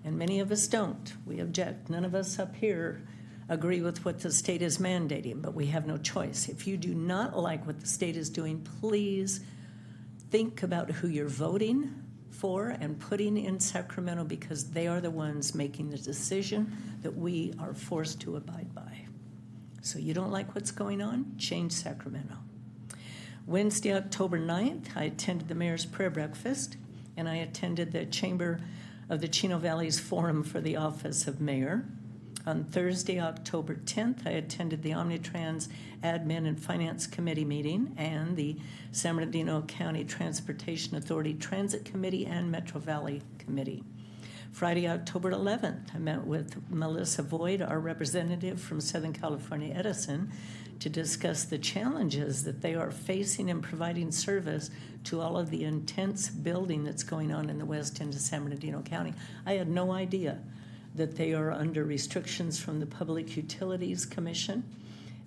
Speaker 1: and many of us don't, we object. None of us up here agree with what the state is mandating, but we have no choice. If you do not like what the state is doing, please think about who you're voting for and putting in Sacramento, because they are the ones making the decision that we are forced to abide by. So you don't like what's going on? Change Sacramento. Wednesday, October 9th, I attended the Mayor's Prayer Breakfast, and I attended the Chamber of the Chino Valley's Forum for the Office of Mayor. On Thursday, October 10th, I attended the Omnitrans Admin and Finance Committee meeting and the San Bernardino County Transportation Authority Transit Committee and Metro Valley Committee. Friday, October 11th, I met with Melissa Voigt, our representative from Southern California Edison, to discuss the challenges that they are facing in providing service to all of the intense building that's going on in the west end of San Bernardino County. I had no idea that they are under restrictions from the Public Utilities Commission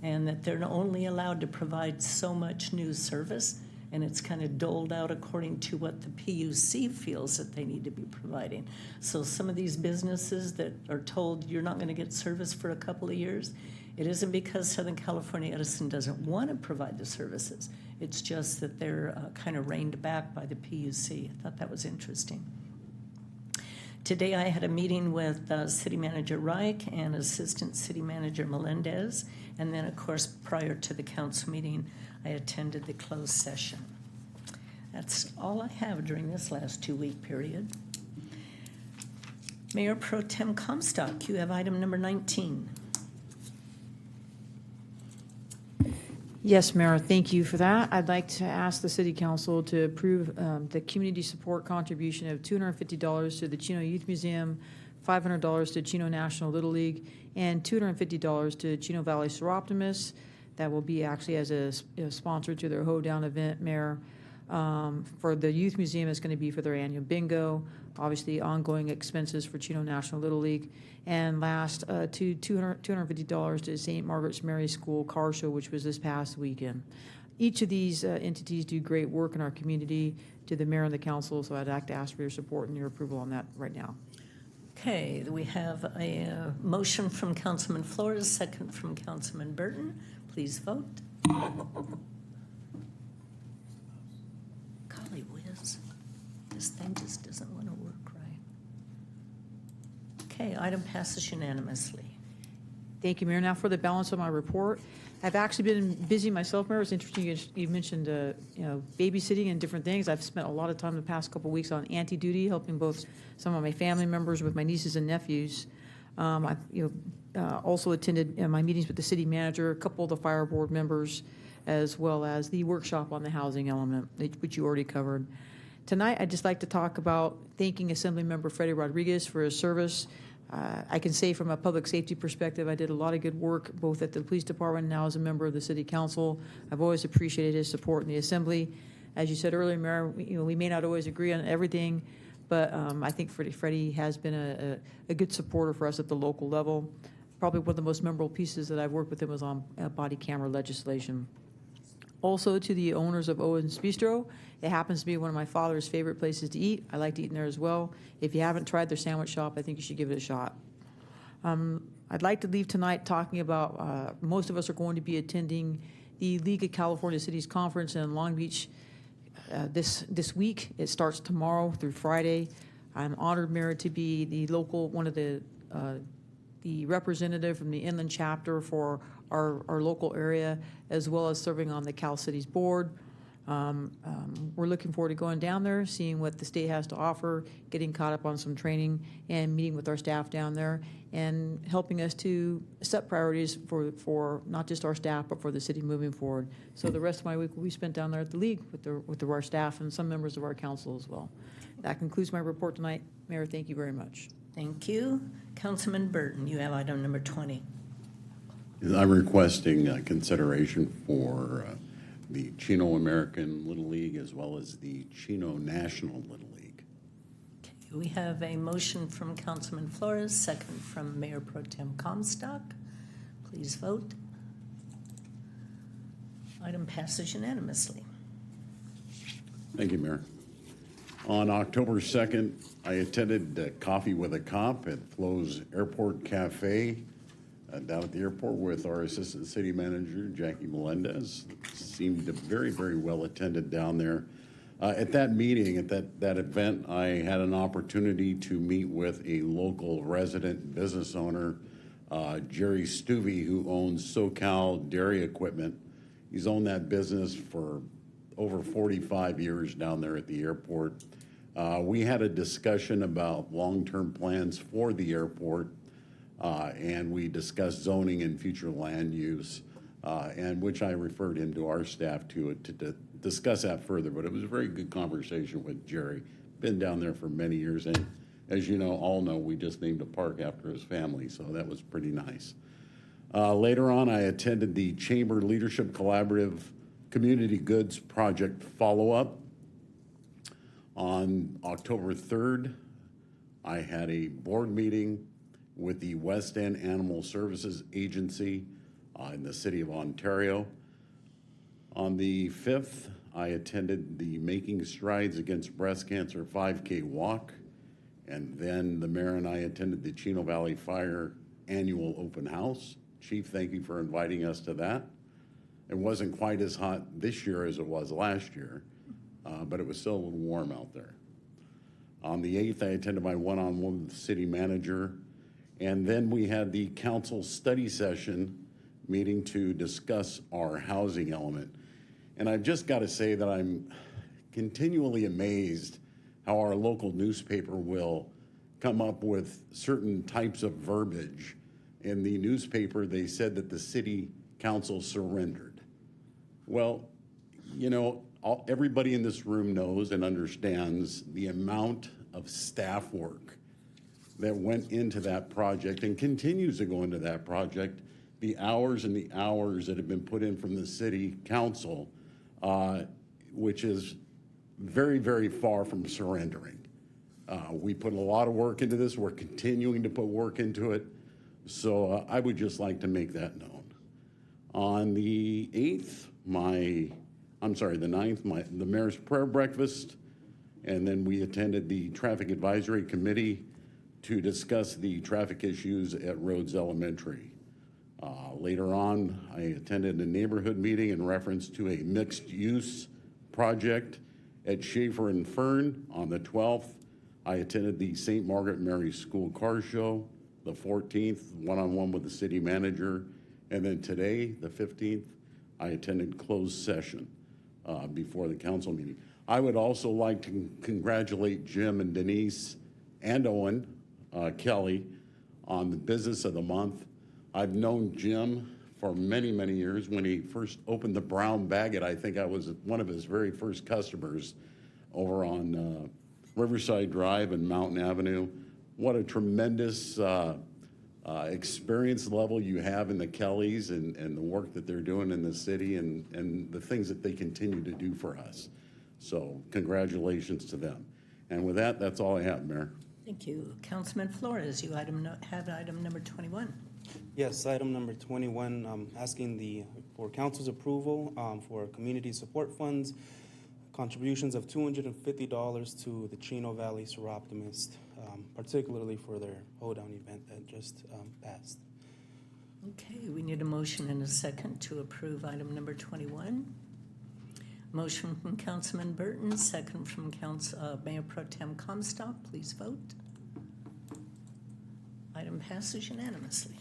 Speaker 1: and that they're only allowed to provide so much new service, and it's kind of doled out according to what the PUC feels that they need to be providing. So some of these businesses that are told you're not going to get service for a couple of years, it isn't because Southern California Edison doesn't want to provide the services. It's just that they're kind of reined back by the PUC. I thought that was interesting. Today I had a meeting with City Manager Reich and Assistant City Manager Melendez, and then of course prior to the council meeting I attended the closed session. That's all I have during this last 2-week period. Mayor Pro Tem Comstock, you have item number 19.
Speaker 5: Yes, Mayor, thank you for that. I'd like to ask the City Council to approve the community support contribution of $250 to the Chino Youth Museum, $500 to Chino National Little League, and $250 to Chino Valley Seroptimus. That will be actually as a sponsor to their Hoedown event, Mayor. For the Youth Museum, it's going to be for their annual bingo, obviously ongoing expenses for Chino National Little League, and last to $250 to St. Margaret's Mary School Car Show, which was this past weekend. Each of these entities do great work in our community, to the mayor and the council, so I'd like to ask for your support and your approval on that right now.
Speaker 1: Okay, we have a motion from Councilman Flores, second from Councilman Burton. Please vote. Golly whiz, this thing just doesn't want to work right. Okay, item passes unanimously.
Speaker 5: Thank you, Mayor. Now for the balance of my report. I've actually been busy myself, Mayor. It's interesting you mentioned babysitting and different things. I've spent a lot of time the past couple of weeks on anti-duty, helping both some of my family members with my nieces and nephews. I've also attended my meetings with the city manager, a couple of the fire board members, as well as the workshop on the housing element, which you already covered. Tonight, I'd just like to talk about thanking Assemblymember Freddie Rodriguez for his service. I can say from a public safety perspective, I did a lot of good work both at the police department and now as a member of the city council. I've always appreciated his support in the assembly. As you said earlier, Mayor, we may not always agree on everything, but I think Freddie has been a good supporter for us at the local level. Probably one of the most memorable pieces that I've worked with him was on body camera legislation. Also to the owners of Owen's Bistro, it happens to be one of my father's favorite places to eat. I like to eat in there as well. If you haven't tried their sandwich shop, I think you should give it a shot. I'd like to leave tonight talking about, most of us are going to be attending the League of California Cities Conference in Long Beach, this week. It starts tomorrow through Friday. I'm honored, Mayor, to be the one of the representative from the inland chapter for our local area, as well as serving on the Cal Cities Board. We're looking forward to going down there, seeing what the state has to offer, getting caught up on some training, and meeting with our staff down there, and helping us to set priorities for not just our staff, but for the city moving forward. So the rest of my week will be spent down there at the League with our staff and some members of our council as well. That concludes my report tonight. Mayor, thank you very much.
Speaker 1: Thank you. Councilman Burton, you have item number 20.
Speaker 6: I'm requesting consideration for the Chino American Little League as well as the Chino National Little League.
Speaker 1: Okay, we have a motion from Councilman Flores, second from Mayor Pro Tem Comstock. Please vote. Item passes unanimously.
Speaker 6: Thank you, Mayor. On October 2nd, I attended Coffee with a Cop at Flo's Airport Cafe down at the airport with our Assistant City Manager, Jackie Melendez. Seemed very, very well attended down there. At that meeting, at that event, I had an opportunity to meet with a local resident business owner, Jerry Stuvey, who owns SoCal Dairy Equipment. He's owned that business for over 45 years down there at the airport. We had a discussion about long-term plans for the airport, and we discussed zoning and future land use, and which I referred him to our staff to discuss that further. But it was a very good conversation with Jerry. Been down there for many years, and as you all know, we just named a park after his family, so that was pretty nice. Later on, I attended the Chamber Leadership Collaborative Community Goods Project follow-up. On October 3rd, I had a board meeting with the West End Animal Services Agency in the city of Ontario. On the 5th, I attended the Making Strides Against Breast Cancer 5K walk, and then the mayor and I attended the Chino Valley Fire annual open house. Chief, thank you for inviting us to that. It wasn't quite as hot this year as it was last year, but it was still a little warm out there. On the 8th, I attended my one-on-one with the city manager, and then we had the council study session meeting to discuss our housing element. And I've just got to say that I'm continually amazed how our local newspaper will come up with certain types of verbiage. In the newspaper, they said that the city council surrendered. Well, everybody in this room knows and understands the amount of staff work that went into that project and continues to go into that project, the hours and the hours that have been put in from the city council, which is very, very far from surrendering. We put a lot of work into this. We're continuing to put work into it. So I would just like to make that known. On the 8th, the 9th, the mayor's prayer breakfast, and then we attended the traffic advisory committee to discuss the traffic issues at Rhodes Elementary. Later on, I attended a neighborhood meeting in reference to a mixed-use project at Schaefer and Fern. On the 12th, I attended the St. Margaret Mary School Car Show. The 14th, one-on-one with the city manager. And then today, the 15th, I attended closed session before the council meeting. I would also like to congratulate Jim and Denise and Owen Kelly on the Business of the Month. I've known Jim for many, many years. When he first opened the Brown Baguette, I think I was one of his very first customers over on Riverside Drive and Mountain Avenue. What a tremendous experience level you have in the Kellys and the work that they're doing in the city and the things that they continue to do for us. So congratulations to them. And with that, that's all I have, Mayor.
Speaker 1: Thank you. Councilman Flores, you have item number 21.
Speaker 22: Yes, item number 21, asking for council's approval for community support funds, contributions of $250 to the Chino Valley Seroptimist, particularly for their hoedown event that just passed.
Speaker 1: Okay, we need a motion and a second to approve item number 21. Motion from Councilman Burton, second from Mayor Pro Tem Comstock. Please vote. Item passes unanimously.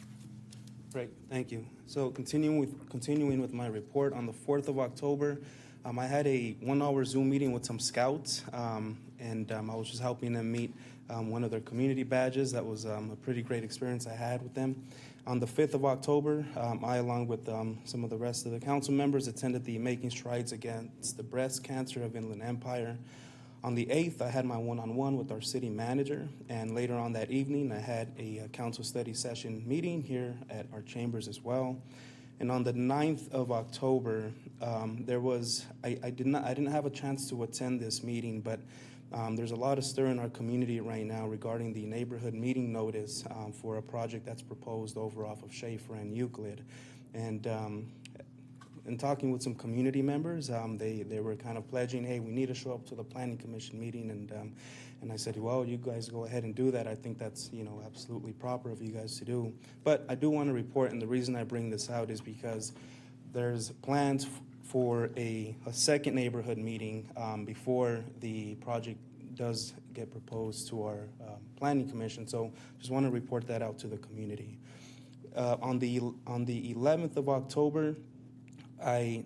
Speaker 22: Great, thank you. So continuing with my report, on the 4th of October, I had a 1-hour Zoom meeting with some scouts, and I was just helping them meet one of their community badges. That was a pretty great experience I had with them. On the 5th of October, I, along with some of the rest of the council members, attended the Making Strides Against the Breast Cancer of Inland Empire. On the 8th, I had my one-on-one with our city manager, and later on that evening, I had a council study session meeting here at our chambers as well. And on the 9th of October, I didn't have a chance to attend this meeting, but there's a lot of stir in our community right now regarding the neighborhood meeting notice for a project that's proposed over off of Schaefer and Euclid. And in talking with some community members, they were kind of pledging, hey, we need to show up to the planning commission meeting. And I said, well, you guys go ahead and do that. I think that's, absolutely proper of you guys to do. But I do want to report, and the reason I bring this out is because there's plans for a second neighborhood meeting before the project does get proposed to our planning commission. So just want to report that out to the community. On the 11th of October, on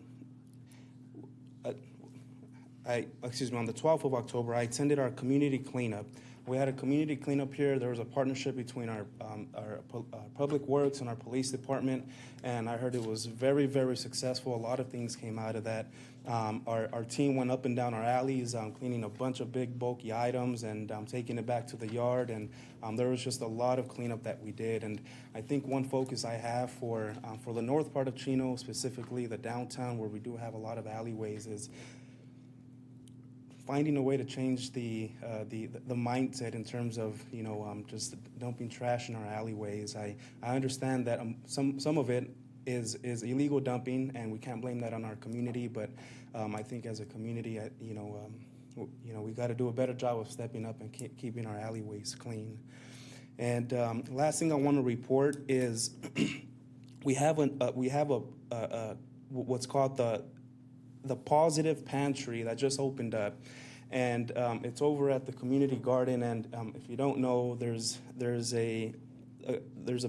Speaker 22: the 12th of October, I attended our community cleanup. We had a community cleanup here. There was a partnership between our Public Works and our police department, and I heard it was very, very successful. A lot of things came out of that. Our team went up and down our alleys, cleaning a bunch of big, bulky items and taking it back to the yard, and there was just a lot of cleanup that we did. And I think one focus I have for the north part of Chino, specifically the downtown where we do have a lot of alleyways, is finding a way to change the mindset in terms of just dumping trash in our alleyways. I understand that some of it is illegal dumping, and we can't blame that on our community. But I think as a community, we got to do a better job of stepping up and keeping our alleyways clean. And last thing I want to report is we have what's called the Positive Pantry that just opened up, and it's over at the community garden. And if you don't know, there's a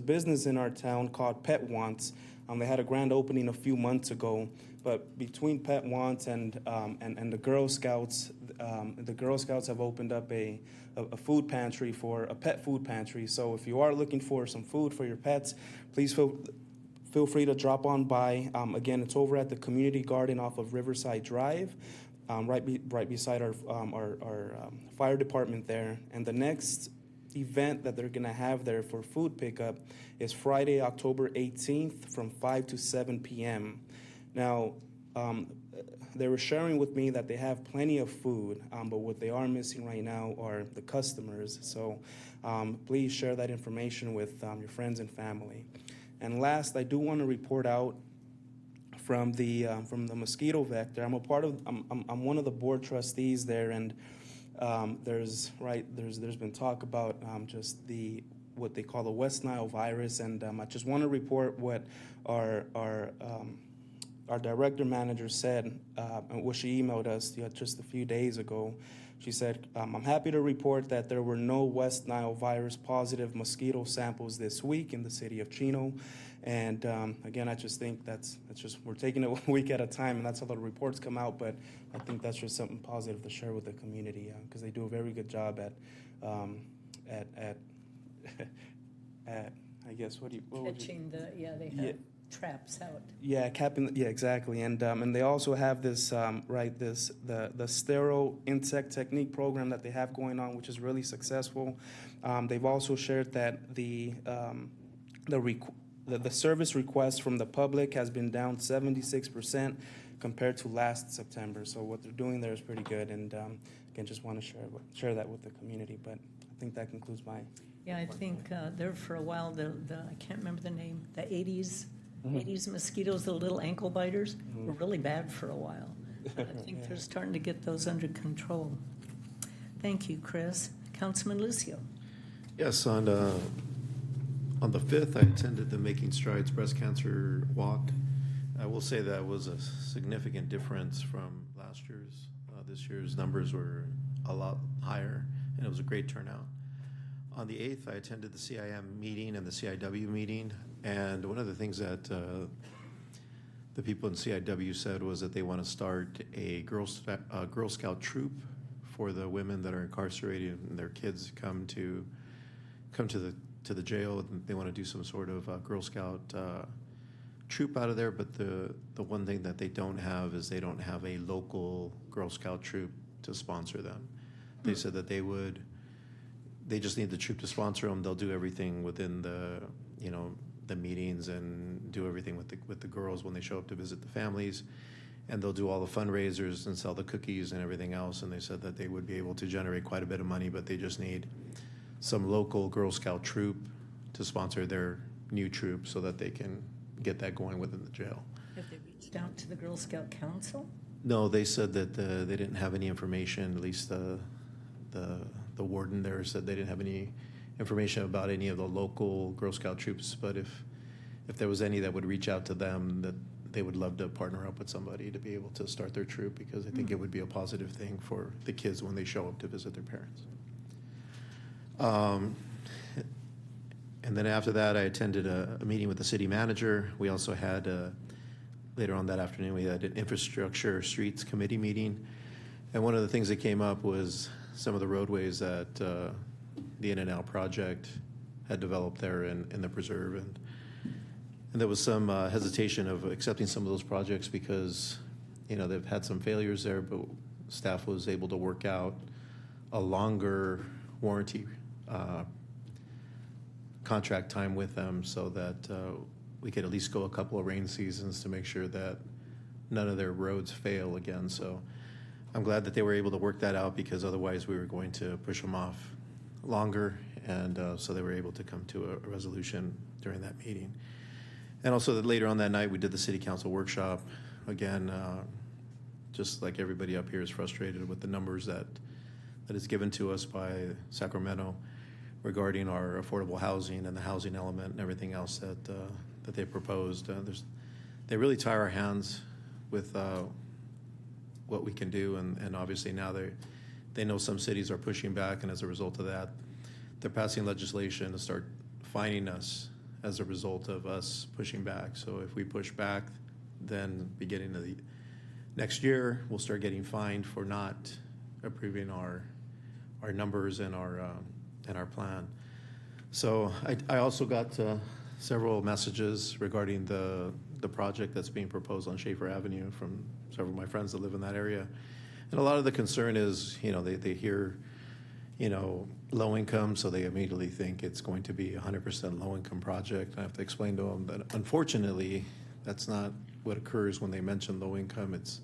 Speaker 22: business in our town called Pet Wants. They had a grand opening a few months ago, but between Pet Wants and the Girl Scouts have opened up a food pantry, for a pet food pantry. So if you are looking for some food for your pets, please feel free to drop on by. Again, it's over at the community garden off of Riverside Drive, right beside our fire department there. And the next event that they're going to have there for food pickup is Friday, October 18th from 5 to 7 p.m. Now, they were sharing with me that they have plenty of food, but what they are missing right now are the customers. So please share that information with your friends and family. And last, I do want to report out from the mosquito vector. I'm one of the board trustees there, and there's been talk about just what they call the West Nile virus, and I just want to report what our director manager said, what she emailed us just a few days ago. She said, I'm happy to report that there were no West Nile virus positive mosquito samples this week in the city of Chino. And again, I just think we're taking it 1 week at a time, and that's how the reports come out. But I think that's just something positive to share with the community, because they do a very good job at I guess
Speaker 1: Catching they have traps out.
Speaker 22: Yeah, exactly. And they also have this the sterile insect technique program that they have going on, which is really successful. They've also shared that the service request from the public has been down 76% compared to last September. So what they're doing there is pretty good. And again, just want to share that with the community. But I think that concludes my.
Speaker 1: Yeah, I think there for a while I can't remember the name. The 80s. 80s mosquitoes, the little ankle biters, were really bad for a while. I think they're starting to get those under control. Thank you, Chris. Councilman Lucio.
Speaker 2: Yes, on the 5th, I attended the Making Strides Breast Cancer Walk. I will say that was a significant difference from last year's. This year's numbers were a lot higher, and it was a great turnout. On the 8th, I attended the CIM meeting and the CIW meeting, and one of the things that the people in CIW said was that they want to start a Girl Scout troop for the women that are incarcerated and their kids come to the jail, and they want to do some sort of Girl Scout troop out of there. But the one thing that they don't have is they don't have a local Girl Scout troop to sponsor them. They said that they just need the troop to sponsor them. They'll do everything within the meetings and do everything with the girls when they show up to visit the families, and they'll do all the fundraisers and sell the cookies and everything else. And they said that they would be able to generate quite a bit of money, but they just need some local Girl Scout troop to sponsor their new troop so that they can get that going within the jail.
Speaker 1: Have they reached out to the Girl Scout Council?
Speaker 2: No, they said that they didn't have any information. At least the warden there said they didn't have any information about any of the local Girl Scout troops. But if there was any that would reach out to them, that they would love to partner up with somebody to be able to start their troop, because I think it would be a positive thing for the kids when they show up to visit their parents. And then after that, I attended a meeting with the city manager. We also had, later on that afternoon, we had an infrastructure streets committee meeting. And one of the things that came up was some of the roadways that the In-N-Out project had developed there in the preserve. And there was some hesitation of accepting some of those projects because, they've had some failures there, but staff was able to work out a longer warranty contract time with them so that we could at least go a couple of rain seasons to make sure that none of their roads fail again. So I'm glad that they were able to work that out, because otherwise we were going to push them off longer. And so they were able to come to a resolution during that meeting. And also that later on that night, we did the city council workshop. Again, just like everybody up here is frustrated with the numbers that is given to us by Sacramento regarding our affordable housing and the housing element and everything else that they proposed. They really tie our hands with what we can do, and obviously now they know some cities are pushing back, and as a result of that, they're passing legislation to start fining us as a result of us pushing back. So if we push back, then beginning of the next year, we'll start getting fined for not approving our numbers and our plan. So I also got several messages regarding the project that's being proposed on Schaefer Avenue from several of my friends that live in that area. And a lot of the concern is, they hear, low income, so they immediately think it's going to be a 100% low income project. I have to explain to them that unfortunately, that's not what occurs when they mention low income. It's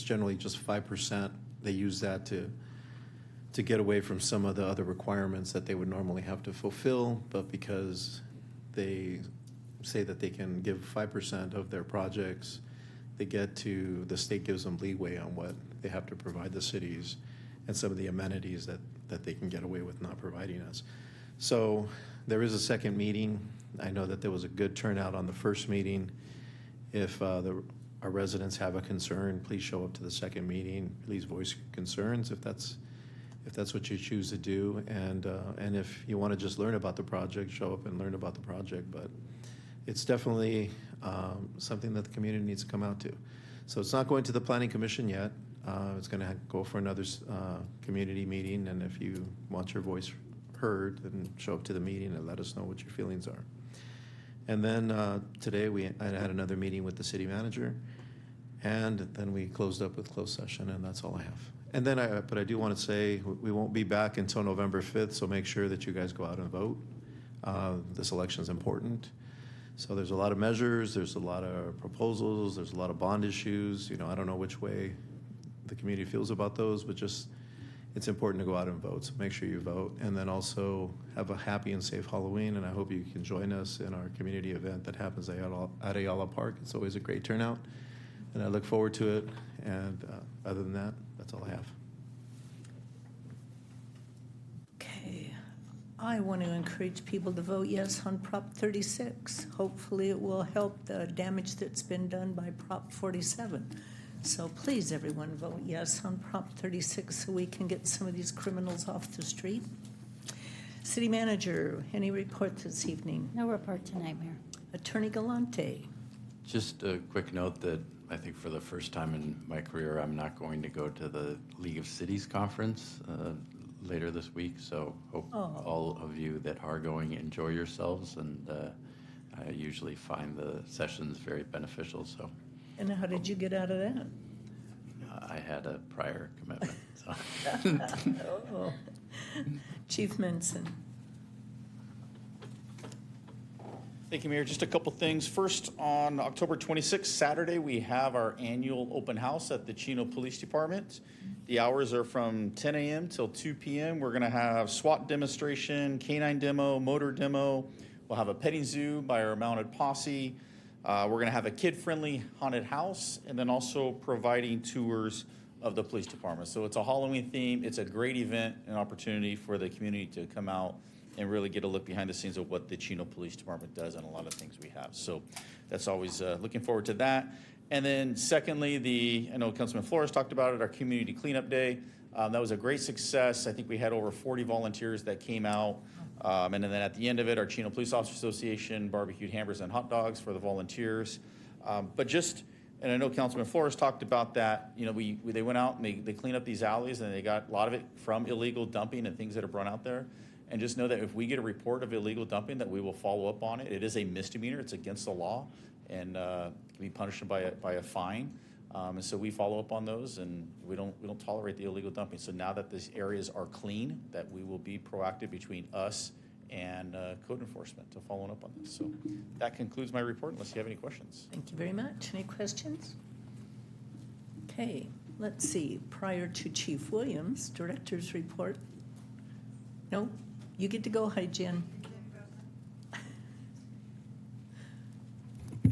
Speaker 2: generally just 5%. They use that to get away from some of the other requirements that they would normally have to fulfill, but because they say that they can give 5% of their projects, the state gives them leeway on what they have to provide the cities and some of the amenities that they can get away with not providing us. So there is a second meeting. I know that there was a good turnout on the first meeting. If our residents have a concern, please show up to the second meeting. Please voice concerns if that's what you choose to do. And if you want to just learn about the project, show up and learn about the project. But it's definitely something that the community needs to come out to. So it's not going to the Planning Commission yet. It's going to go for another community meeting. And if you want your voice heard, then show up to the meeting and let us know what your feelings are. And then today I had another meeting with the city manager. And then we closed up with closed session, and that's all I have. And then, but I do want to say we won't be back until November 5th, so make sure that you guys go out and vote. This election is important. So there's a lot of measures, there's a lot of proposals, there's a lot of bond issues. I don't know which way the community feels about those, but just it's important to go out and vote. So make sure you vote. And then also have a happy and safe Halloween, and I hope you can join us in our community event that happens at Ayala Park. It's always a great turnout, and I look forward to it. And other than that, that's all I have.
Speaker 1: Okay. I want to encourage people to vote yes on Prop 36. Hopefully it will help the damage that's been done by Prop 47. So please, everyone, vote yes on Prop 36 so we can get some of these criminals off the street. City Manager, any report this evening?
Speaker 14: No report tonight, Mayor.
Speaker 1: Attorney Galante.
Speaker 18: Just a quick note that I think for the first time in my career, I'm not going to go to the League of Cities conference later this week. So hope all of you that are going enjoy yourselves. And I usually find the sessions very beneficial. So
Speaker 1: And how did you get out of that?
Speaker 18: I had a prior commitment. So.
Speaker 1: Oh. Chief Menson.
Speaker 7: Thank you, Mayor. Just a couple things. First, on October 26th, Saturday, we have our annual open house at the Chino Police Department. The hours are from 10 a.m. till 2 p.m. We're going to have SWAT demonstration, canine demo, motor demo. We'll have a petting zoo by our mounted posse. We're going to have a kid-friendly haunted house, and then also providing tours of the police department. So it's a Halloween theme. It's a great event, an opportunity for the community to come out and really get a look behind the scenes of what the Chino Police Department does and a lot of things we have. So that's always looking forward to that. And then secondly, I know Councilman Flores talked about it, our Community Cleanup Day. That was a great success. I think we had over 40 volunteers that came out. And then at the end of it, our Chino Police Officers Association barbecued hamburgers and hot dogs for the volunteers. And I know Councilman Flores talked about that. You know, they went out and they cleaned up these alleys, and they got a lot of it from illegal dumping and things that are brought out there. And just know that if we get a report of illegal dumping, that we will follow up on it. It is a misdemeanor. It's against the law, and can be punished by a fine. And so we follow up on those, and we don't tolerate the illegal dumping. So now that these areas are clean, that we will be proactive between us and code enforcement to follow up on this. So that concludes my report, unless you have any questions.
Speaker 1: Thank you very much. Any questions? Okay, let's see. Prior to Chief Williams, Director's report. No? You get to go. Hi, Jen.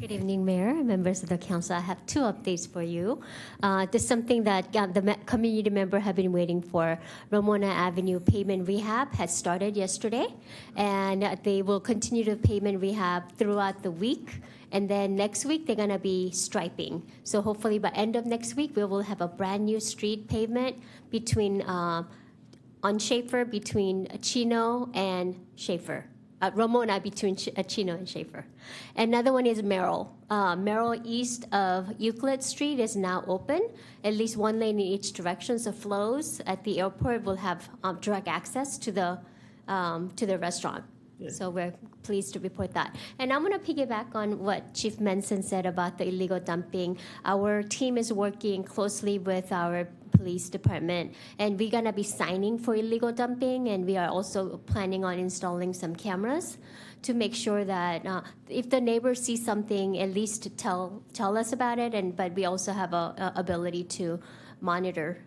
Speaker 3: Good evening, Mayor and members of the council. I have two updates for you. This is something that the community member have been waiting for. Ramona Avenue pavement rehab has started yesterday, and they will continue the pavement rehab throughout the week. And then next week, they're going to be striping. So hopefully by end of next week, we will have a brand new street pavement between on Schaefer, between Chino and Schaefer. Ramona between Chino and Schaefer. Another one is Merrill. Merrill east of Euclid Street is now open. At least one lane in each direction. So flows at the airport will have direct access to the restaurant. Good. So we're pleased to report that. And I'm going to piggyback on what Chief Menson said about the illegal dumping. Our team is working closely with our police department, and we're going to be signing for illegal dumping, and we are also planning on installing some cameras to make sure that if the neighbors see something, at least to tell us about it, but we also have a ability to monitor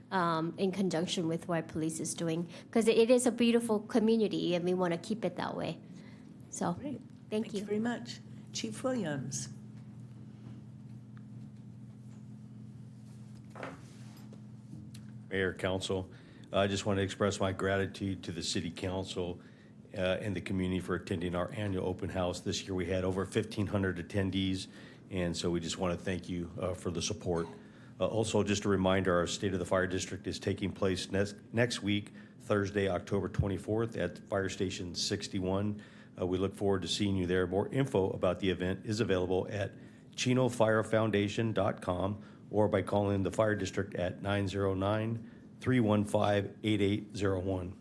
Speaker 3: in conjunction with what police is doing, because it is a beautiful community and we want to keep it that way. So
Speaker 1: Great.
Speaker 3: Thank you
Speaker 1: very much. Chief Williams.
Speaker 10: Mayor, Council, I just want to express my gratitude to the City Council and the community for attending our annual open house. This year we had over 1,500 attendees, and so we just want to thank you for the support. Also, just a reminder, our State of the Fire District is taking place next week, Thursday, October 24th at Fire Station 61. We look forward to seeing you there. More info about the event is available at chinofirefoundation.com or by calling the Fire District at 909-315-8801.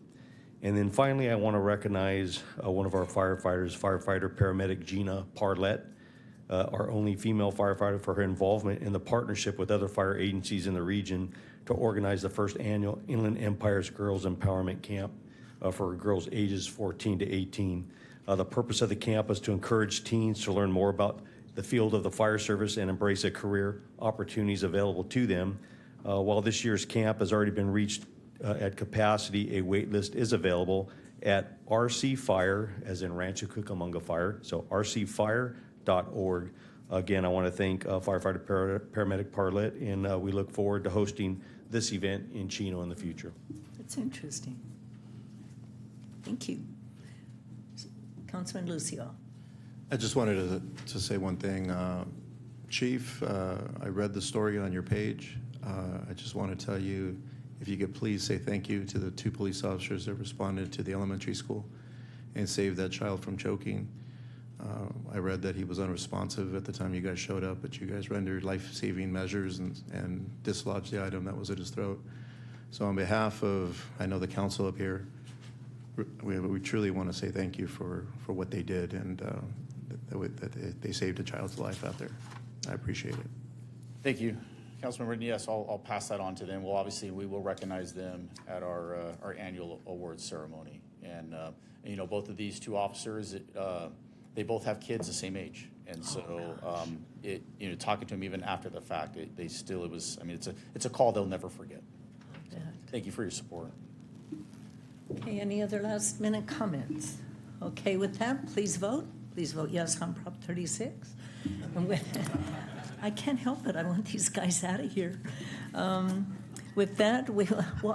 Speaker 10: And then finally, I want to recognize one of our firefighters, firefighter paramedic Gina Parlett, our only female firefighter, for her involvement in the partnership with other fire agencies in the region to organize the first annual Inland Empire's Girls Empowerment Camp for girls ages 14 to 18. The purpose of the camp is to encourage teens to learn more about the field of the fire service and embrace the career opportunities available to them. While this year's camp has already been reached at capacity, a wait list is available at RC Fire, as in Rancho Cucamonga Fire, so rcfire.org. Again, I want to thank firefighter paramedic Parlett, and we look forward to hosting this event in Chino in the future.
Speaker 1: That's interesting. Thank you. Councilman Lucio.
Speaker 2: I just wanted to say one thing. Chief, I read the story on your page. I just want to tell you, if you could please say thank you to the 2 police officers that responded to the elementary school and saved that child from choking. I read that he was unresponsive at the time you guys showed up, but you guys rendered life-saving measures and dislodged the item that was at his throat. So on behalf of, I know the council up here, we truly want to say thank you for what they did, and that they saved a child's life out there. I appreciate it.
Speaker 7: Thank you. Councilmember, yes, I'll pass that on to them. Well, obviously, we will recognize them at our annual awards ceremony. And, you know, both of these 2 officers, they both have kids the same age. And so, you know, talking to them even after the fact, it was, I mean, it's a call they'll never forget. So, thank you for your support.
Speaker 1: Okay, any other last minute comments? Okay, with that, please vote. Please vote yes on Prop 36. And I can't help it. I want these guys out of here. With that,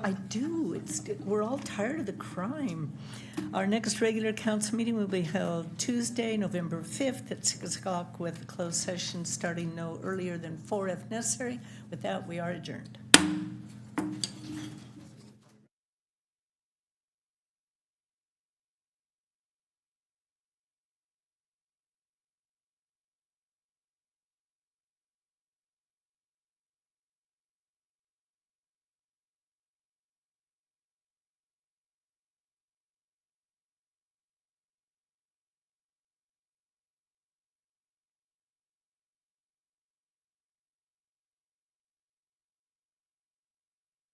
Speaker 1: I do. We're all tired of the crime. Our next regular council meeting will be held Tuesday, November 5th at 6 o'clock with a closed session starting no earlier than 4 if necessary. With that, we are adjourned.